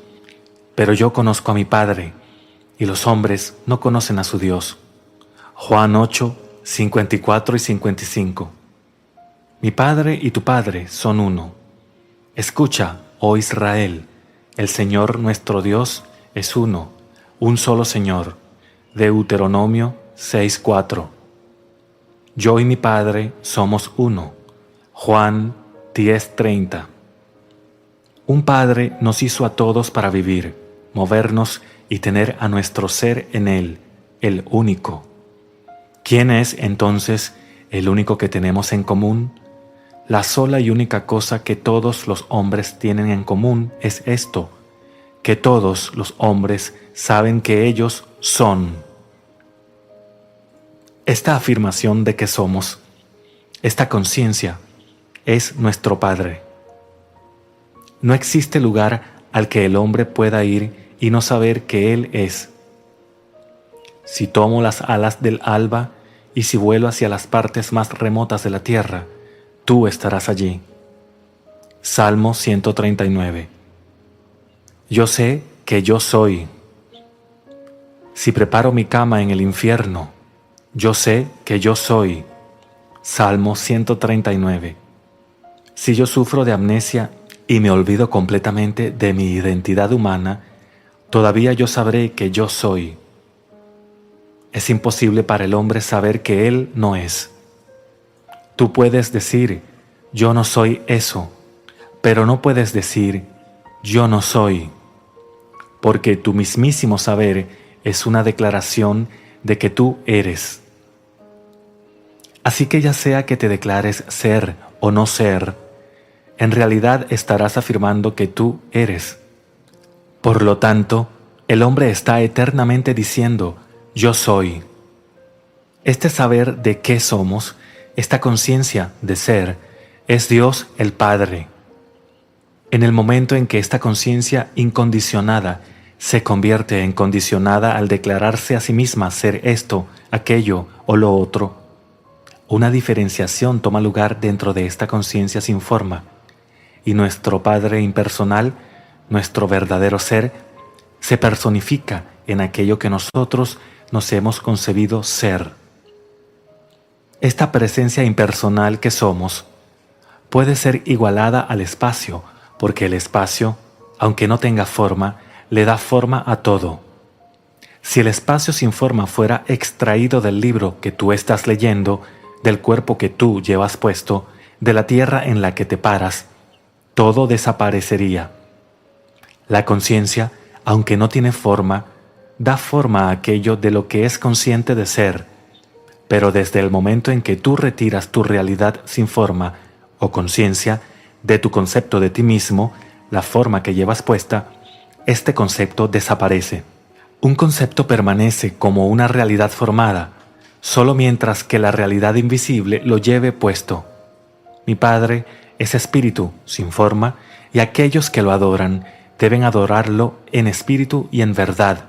pero yo conozco a mi Padre, y los hombres no conocen a su Dios. Juan 8, 54 y 55. Mi Padre y tu Padre son uno. Escucha, oh Israel, el Señor nuestro Dios es uno, un solo Señor. Deuteronomio 6:4. Yo y mi Padre somos uno. Juan 10:30. Un Padre nos hizo a todos para vivir, movernos y tener a nuestro ser en Él, el único. ¿Quién es entonces el único que tenemos en común? La sola y única cosa que todos los hombres tienen en común es esto, que todos los hombres saben que ellos son. Esta afirmación de que somos, esta conciencia, es nuestro Padre. No existe lugar al que el hombre pueda ir y no saber que Él es. Si tomo las alas del alba y si vuelo hacia las partes más remotas de la tierra, tú estarás allí. Salmo 139. Yo sé que yo soy. Si preparo mi cama en el infierno, yo sé que yo soy. Salmo 139. Si yo sufro de amnesia y me olvido completamente de mi identidad humana, todavía yo sabré que yo soy. Es imposible para el hombre saber que él no es. Tú puedes decir, yo no soy eso, pero no puedes decir, yo no soy, porque tu mismísimo saber es una declaración de que tú eres. Así que ya sea que te declares ser o no ser, en realidad estarás afirmando que tú eres. Por lo tanto, el hombre está eternamente diciendo, yo soy. Este saber de qué somos, esta conciencia de ser, es Dios el Padre. En el momento en que esta conciencia incondicionada se convierte en condicionada al declararse a sí misma ser esto, aquello o lo otro, una diferenciación toma lugar dentro de esta conciencia sin forma, y nuestro Padre impersonal, nuestro verdadero ser, se personifica en aquello que nosotros nos hemos concebido ser. Esta presencia impersonal que somos puede ser igualada al espacio, porque el espacio, aunque no tenga forma, le da forma a todo. Si el espacio sin forma fuera extraído del libro que tú estás leyendo, del cuerpo que tú llevas puesto, de la tierra en la que te paras, todo desaparecería. La conciencia, aunque no tiene forma, da forma a aquello de lo que es consciente de ser, pero desde el momento en que tú retiras tu realidad sin forma o conciencia de tu concepto de ti mismo, la forma que llevas puesta, este concepto desaparece. Un concepto permanece como una realidad formada, solo mientras que la realidad invisible lo lleve puesto. Mi Padre es espíritu sin forma y aquellos que lo adoran deben adorarlo en espíritu y en verdad.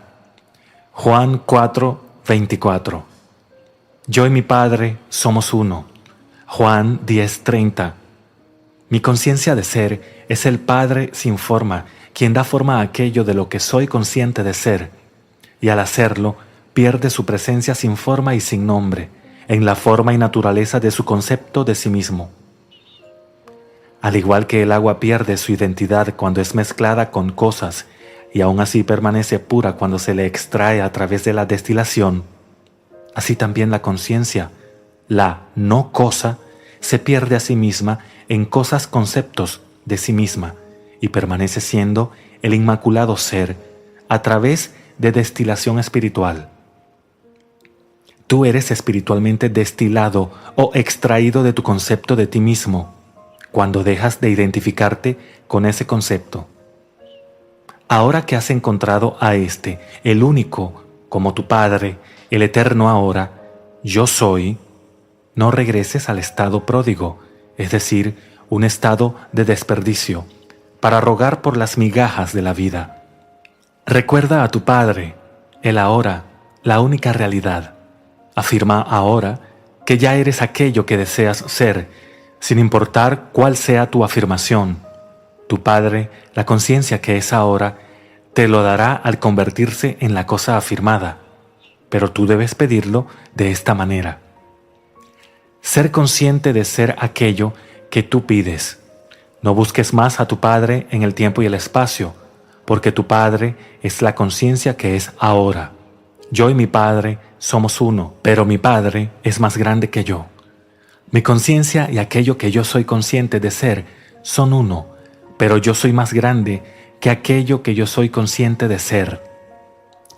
Juan 4, 24. Yo y mi Padre somos uno. Juan 10, 30. Mi conciencia de ser es el Padre sin forma, quien da forma a aquello de lo que soy consciente de ser, y al hacerlo pierde su presencia sin forma y sin nombre, en la forma y naturaleza de su concepto de sí mismo. Al igual que el agua pierde su identidad cuando es mezclada con cosas y aún así permanece pura cuando se le extrae a través de la destilación, así también la conciencia, la no cosa, se pierde a sí misma en cosas conceptos de sí misma y permanece siendo el inmaculado ser a través de destilación espiritual. Tú eres espiritualmente destilado o extraído de tu concepto de ti mismo cuando dejas de identificarte con ese concepto. Ahora que has encontrado a este, el único, como tu Padre, el eterno ahora, yo soy, no regreses al estado pródigo, es decir, un estado de desperdicio, para rogar por las migajas de la vida. Recuerda a tu Padre, el ahora, la única realidad. Afirma ahora que ya eres aquello que deseas ser, sin importar cuál sea tu afirmación. Tu Padre, la conciencia que es ahora, te lo dará al convertirse en la cosa afirmada, pero tú debes pedirlo de esta manera. Ser consciente de ser aquello que tú pides. No busques más a tu Padre en el tiempo y el espacio, porque tu Padre es la conciencia que es ahora. Yo y mi Padre somos uno, pero mi Padre es más grande que yo. Mi conciencia y aquello que yo soy consciente de ser son uno, pero yo soy más grande que aquello que yo soy consciente de ser.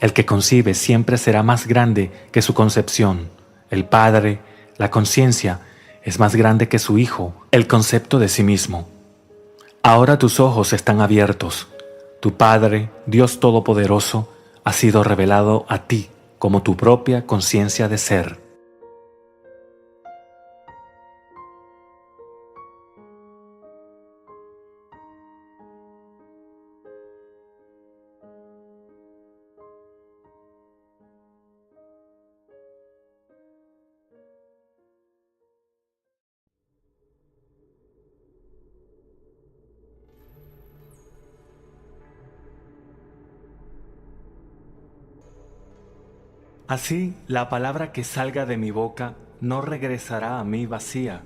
El que concibe siempre será más grande que su concepción. El Padre, la conciencia, es más grande que su Hijo, el concepto de sí mismo. Ahora tus ojos están abiertos. Tu Padre, Dios Todopoderoso, ha sido revelado a ti como tu propia conciencia de ser. Así, la palabra que salga de mi boca no regresará a mí vacía,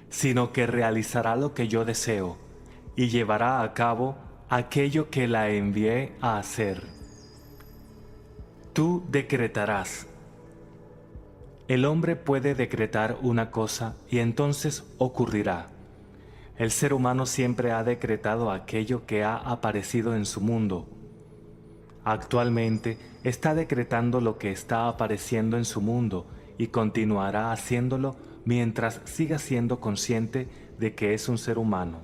sino que realizará lo que yo deseo y llevará a cabo aquello que la envié a hacer. Tú decretarás. El hombre puede decretar una cosa y entonces ocurrirá. El ser humano siempre ha decretado aquello que ha aparecido en su mundo. Actualmente está decretando lo que está apareciendo en su mundo y continuará haciéndolo mientras siga siendo consciente de que es un ser humano.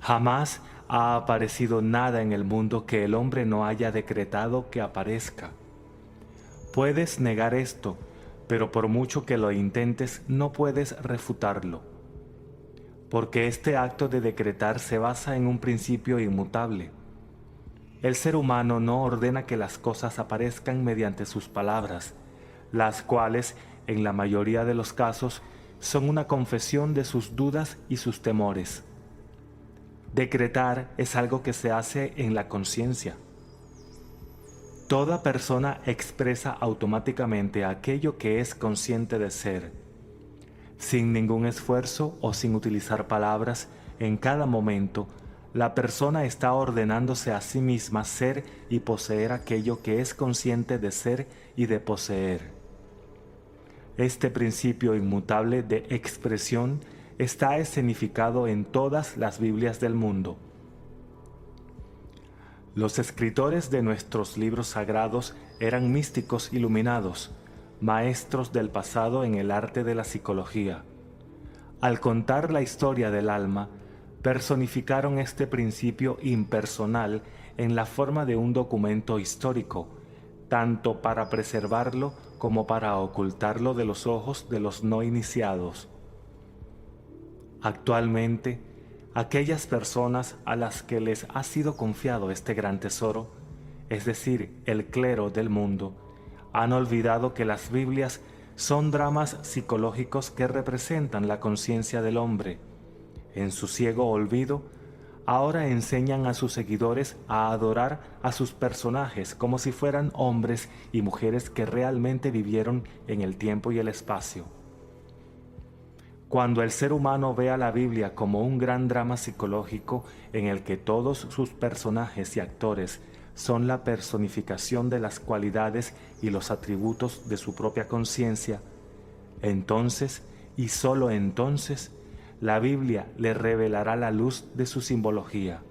Jamás ha aparecido nada en el mundo que el hombre no haya decretado que aparezca. Puedes negar esto, pero por mucho que lo intentes no puedes refutarlo, porque este acto de decretar se basa en un principio inmutable. El ser humano no ordena que las cosas aparezcan mediante sus palabras, las cuales, en la mayoría de los casos, son una confesión de sus dudas y sus temores. Decretar es algo que se hace en la conciencia. Toda persona expresa automáticamente aquello que es consciente de ser, sin ningún esfuerzo o sin utilizar palabras. En cada momento, la persona está ordenándose a sí misma ser y poseer aquello que es consciente de ser y de poseer. Este principio inmutable de expresión está escenificado en todas las Biblias del mundo. Los escritores de nuestros libros sagrados eran místicos iluminados, maestros del pasado en el arte de la psicología. Al contar la historia del alma, personificaron este principio impersonal en la forma de un documento histórico, tanto para preservarlo como para ocultarlo de los ojos de los no iniciados. Actualmente, aquellas personas a las que les ha sido confiado este gran tesoro, es decir, el clero del mundo, han olvidado que las Biblias son dramas psicológicos que representan la conciencia del hombre. En su ciego olvido, ahora enseñan a sus seguidores a adorar a sus personajes como si fueran hombres y mujeres que realmente vivieron en el tiempo y el espacio. Cuando el ser humano ve a la Biblia como un gran drama psicológico en el que todos sus personajes y actores son la personificación de las cualidades y los atributos de su propia conciencia, entonces, y solo entonces, la Biblia le revelará la luz de su simbología.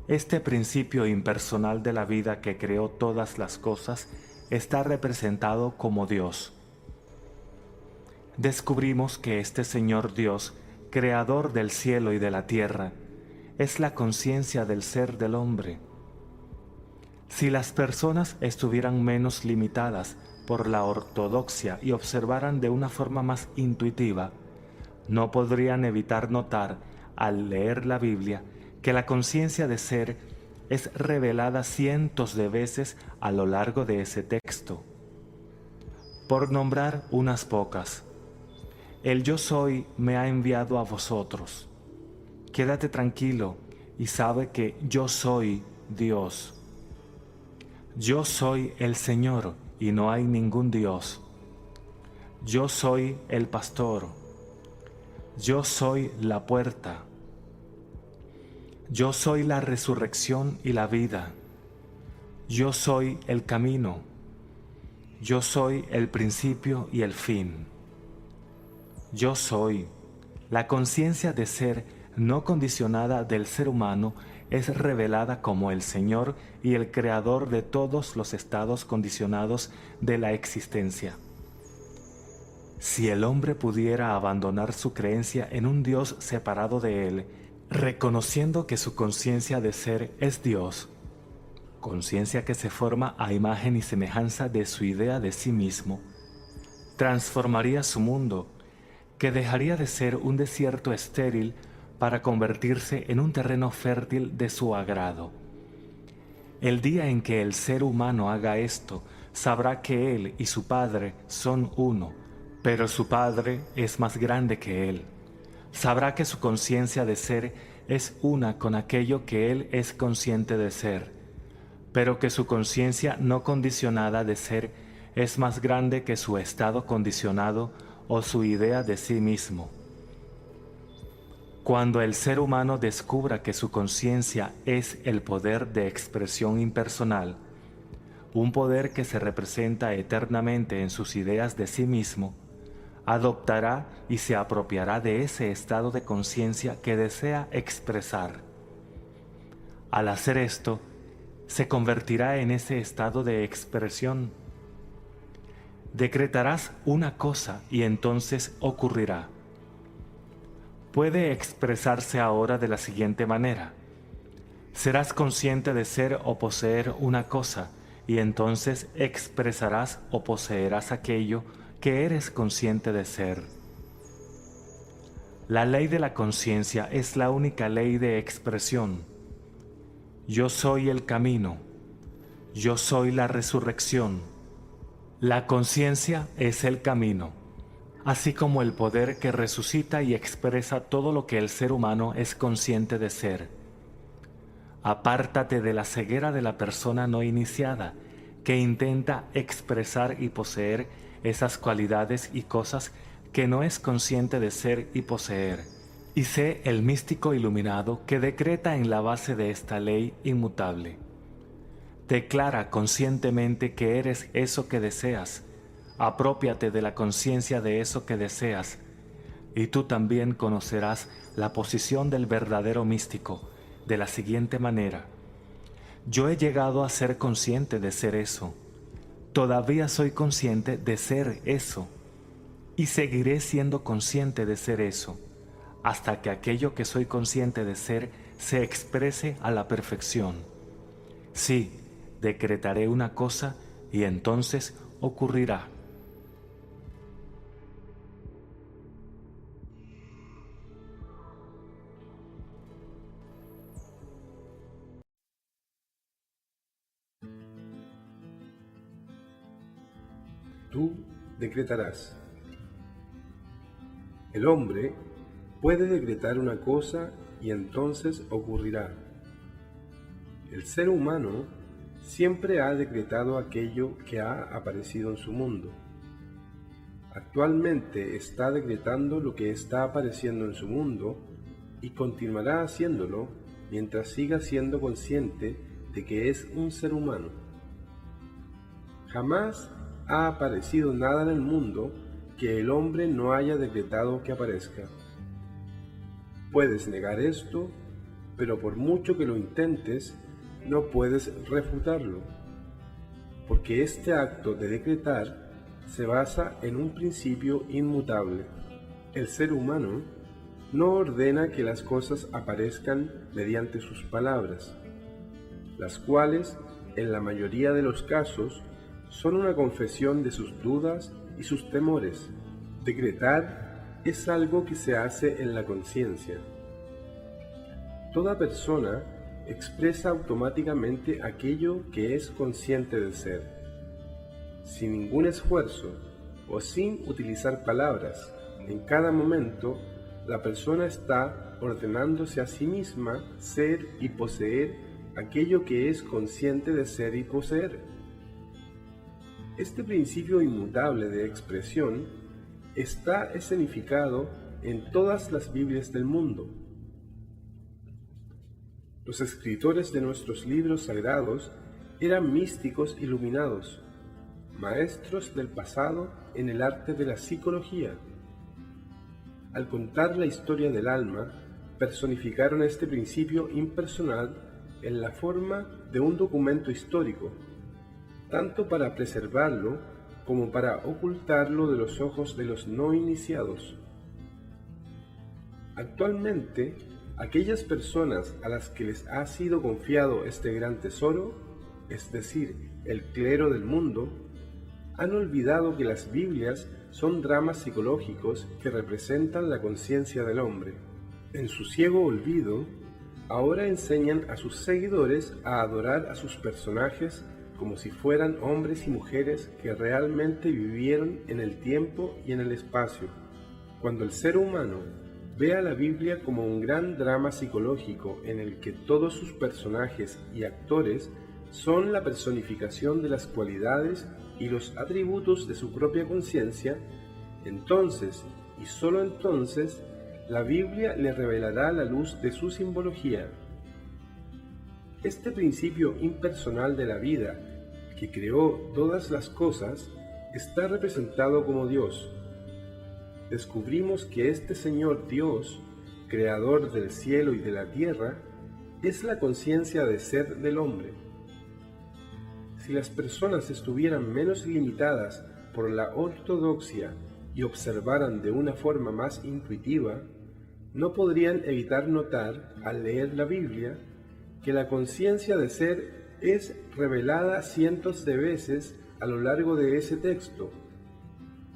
Este principio impersonal de la vida que creó todas las cosas está representado como Dios. Descubrimos que este Señor Dios, creador del cielo y de la tierra, es la conciencia del ser del hombre. Si las personas estuvieran menos limitadas por la ortodoxia y observaran de una forma más intuitiva, no podrían evitar notar, al leer la Biblia, que la conciencia de ser es revelada cientos de veces a lo largo de ese texto. Por nombrar unas pocas, el Yo Soy me ha enviado a vosotros. quédate tranquilo y sabe que yo soy Dios. Yo soy el Señor y no hay ningún Dios. Yo soy el pastor. Yo soy la puerta. Yo soy la resurrección y la vida. Yo soy el camino. Yo soy el principio y el fin. Yo soy. La conciencia de ser no condicionada del ser humano es revelada como el Señor y el Creador de todos los estados condicionados de la existencia. Si el hombre pudiera abandonar su creencia en un Dios separado de él, reconociendo que su conciencia de ser es Dios, conciencia que se forma a imagen y semejanza de su idea de sí mismo, transformaría su mundo, que dejaría de ser un desierto estéril para convertirse en un terreno fértil de su agrado. El día en que el ser humano haga esto, sabrá que él y su Padre son uno, pero su Padre es más grande que él. Sabrá que su conciencia de ser es una con aquello que él es consciente de ser, pero que su conciencia no condicionada de ser es más grande que su estado condicionado o su idea de sí mismo. Cuando el ser humano descubra que su conciencia es el poder de expresión impersonal, un poder que se representa eternamente en sus ideas de sí mismo, adoptará y se apropiará de ese estado de conciencia que desea expresar. Al hacer esto, se convertirá en ese estado de expresión. Decretarás una cosa y entonces ocurrirá. Puede expresarse ahora de la siguiente manera. Serás consciente de ser o poseer una cosa y entonces expresarás o poseerás aquello que eres consciente de ser. La ley de la conciencia es la única ley de expresión. Yo soy el camino. Yo soy la resurrección. La conciencia es el camino, así como el poder que resucita y expresa todo lo que el ser humano es consciente de ser. Apártate de la ceguera de la persona no iniciada, que intenta expresar y poseer esas cualidades y cosas que no es consciente de ser y poseer, y sé el místico iluminado que decreta en la base de esta ley inmutable. Declara conscientemente que eres eso que deseas, aprópiate de la conciencia de eso que deseas, y tú también conocerás la posición del verdadero místico de la siguiente manera. Yo he llegado a ser consciente de ser eso. Todavía soy consciente de ser eso. Y seguiré siendo consciente de ser eso, hasta que aquello que soy consciente de ser se exprese a la perfección. Sí, decretaré una cosa y entonces ocurrirá. Tú decretarás. El hombre puede decretar una cosa y entonces ocurrirá. El ser humano siempre ha decretado aquello que ha aparecido en su mundo. Actualmente está decretando lo que está apareciendo en su mundo y continuará haciéndolo mientras siga siendo consciente de que es un ser humano. Jamás ha aparecido nada en el mundo que el hombre no haya decretado que aparezca. Puedes negar esto, pero por mucho que lo intentes, no puedes refutarlo, porque este acto de decretar se basa en un principio inmutable. El ser humano no ordena que las cosas aparezcan mediante sus palabras, las cuales, en la mayoría de los casos, son una confesión de sus dudas y sus temores. Decretar es algo que se hace en la conciencia. Toda persona expresa automáticamente aquello que es consciente de ser, sin ningún esfuerzo o sin utilizar palabras. En cada momento, la persona está ordenándose a sí misma ser y poseer aquello que es consciente de ser y poseer. Este principio inmutable de expresión está escenificado en todas las Biblias del mundo. Los escritores de nuestros libros sagrados eran místicos iluminados, maestros del pasado en el arte de la psicología. Al contar la historia del alma, personificaron este principio impersonal en la forma de un documento histórico, tanto para preservarlo como para ocultarlo de los ojos de los no iniciados. Actualmente, aquellas personas a las que les ha sido confiado este gran tesoro, es decir, el clero del mundo, han olvidado que las Biblias son dramas psicológicos que representan la conciencia del hombre. En su ciego olvido, ahora enseñan a sus seguidores a adorar a sus personajes como si fueran hombres y mujeres que realmente vivieron en el tiempo y en el espacio. Cuando el ser humano ve a la Biblia como un gran drama psicológico en el que todos sus personajes y actores son la personificación de las cualidades y los atributos de su propia conciencia, entonces, y sólo entonces, la Biblia le revelará la luz de su simbología. Este principio impersonal de la vida, que creó todas las cosas, está representado como Dios. Descubrimos que este Señor Dios, creador del cielo y de la tierra, es la conciencia de ser del hombre. Si las personas estuvieran menos limitadas por la ortodoxia y observaran de una forma más intuitiva, no podrían evitar notar, al leer la Biblia, que la conciencia de ser es revelada cientos de veces a lo largo de ese texto.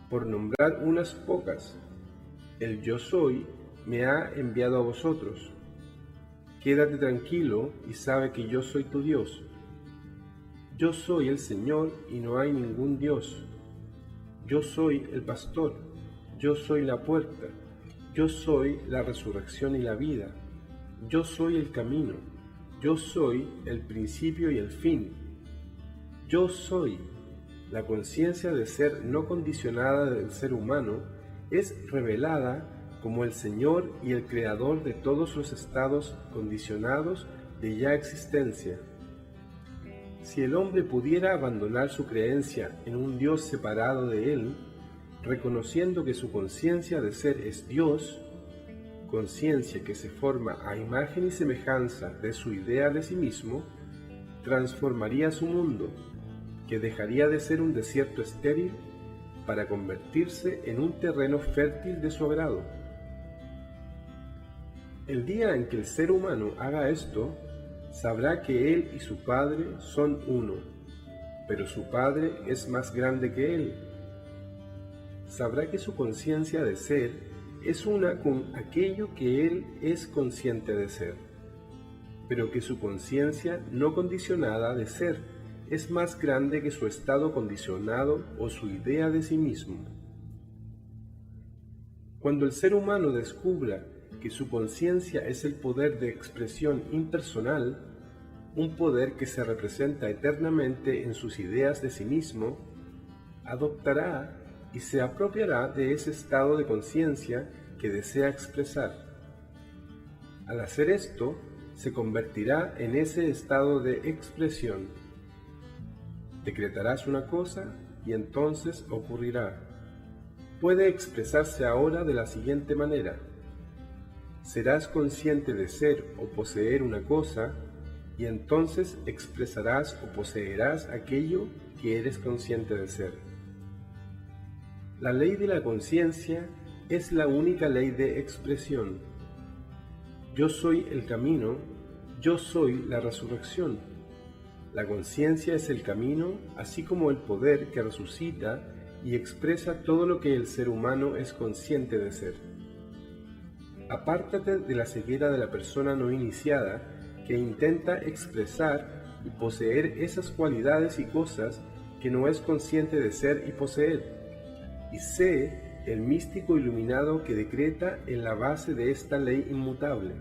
Por nombrar unas pocas, el yo soy me ha enviado a vosotros. Quédate tranquilo y sabe que yo soy tu Dios. Yo soy el Señor y no hay ningún Dios. Yo soy el pastor, yo soy la puerta, yo soy la resurrección y la vida, yo soy el camino, yo soy el principio y el fin. Yo soy. La conciencia de ser no condicionada del ser humano es revelada como el Señor y el Creador de todos los estados condicionados de ya existencia. Si el hombre pudiera abandonar su creencia en un Dios separado de él, reconociendo que su conciencia de ser es Dios, conciencia que se forma a imagen y semejanza de su idea de sí mismo, transformaría su mundo, que dejaría de ser un desierto estéril para convertirse en un terreno fértil de su agrado. El día en que el ser humano haga esto, sabrá que él y su Padre son uno, pero su Padre es más grande que él. Sabrá que su conciencia de ser es una con aquello que él es consciente de ser, pero que su conciencia no condicionada de ser es más grande que su estado condicionado o su idea de sí mismo. Cuando el ser humano descubra que su conciencia es el poder de expresión impersonal, un poder que se representa eternamente en sus ideas de sí mismo, adoptará y se apropiará de ese estado de conciencia que desea expresar. Al hacer esto, se convertirá en ese estado de expresión. Decretarás una cosa y entonces ocurrirá. Puede expresarse ahora de la siguiente manera: serás consciente de ser o poseer una cosa y entonces expresarás o poseerás aquello que eres consciente de ser. La ley de la conciencia es la única ley de expresión. Yo soy el camino, yo soy la resurrección. La conciencia es el camino, así como el poder que resucita y expresa todo lo que el ser humano es consciente de ser. Apártate de la ceguera de la persona no iniciada que intenta expresar y poseer esas cualidades y cosas que no es consciente de ser y poseer, y sé el místico iluminado que decreta en la base de esta ley inmutable.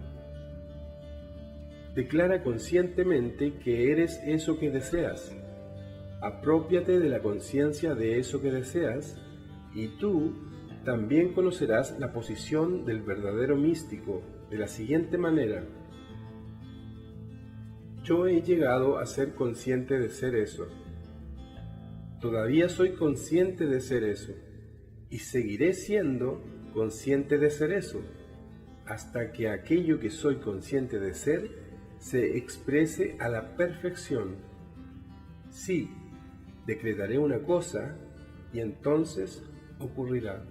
Declara conscientemente que eres eso que deseas. Aprópiate de la conciencia de eso que deseas, y tú también conocerás la posición del verdadero místico de la siguiente manera: yo he llegado a ser consciente de ser eso. Todavía soy consciente de ser eso, y seguiré siendo consciente de ser eso, hasta que aquello que soy consciente de ser se exprese a la perfección. Sí, decretaré una cosa y entonces ocurrirá.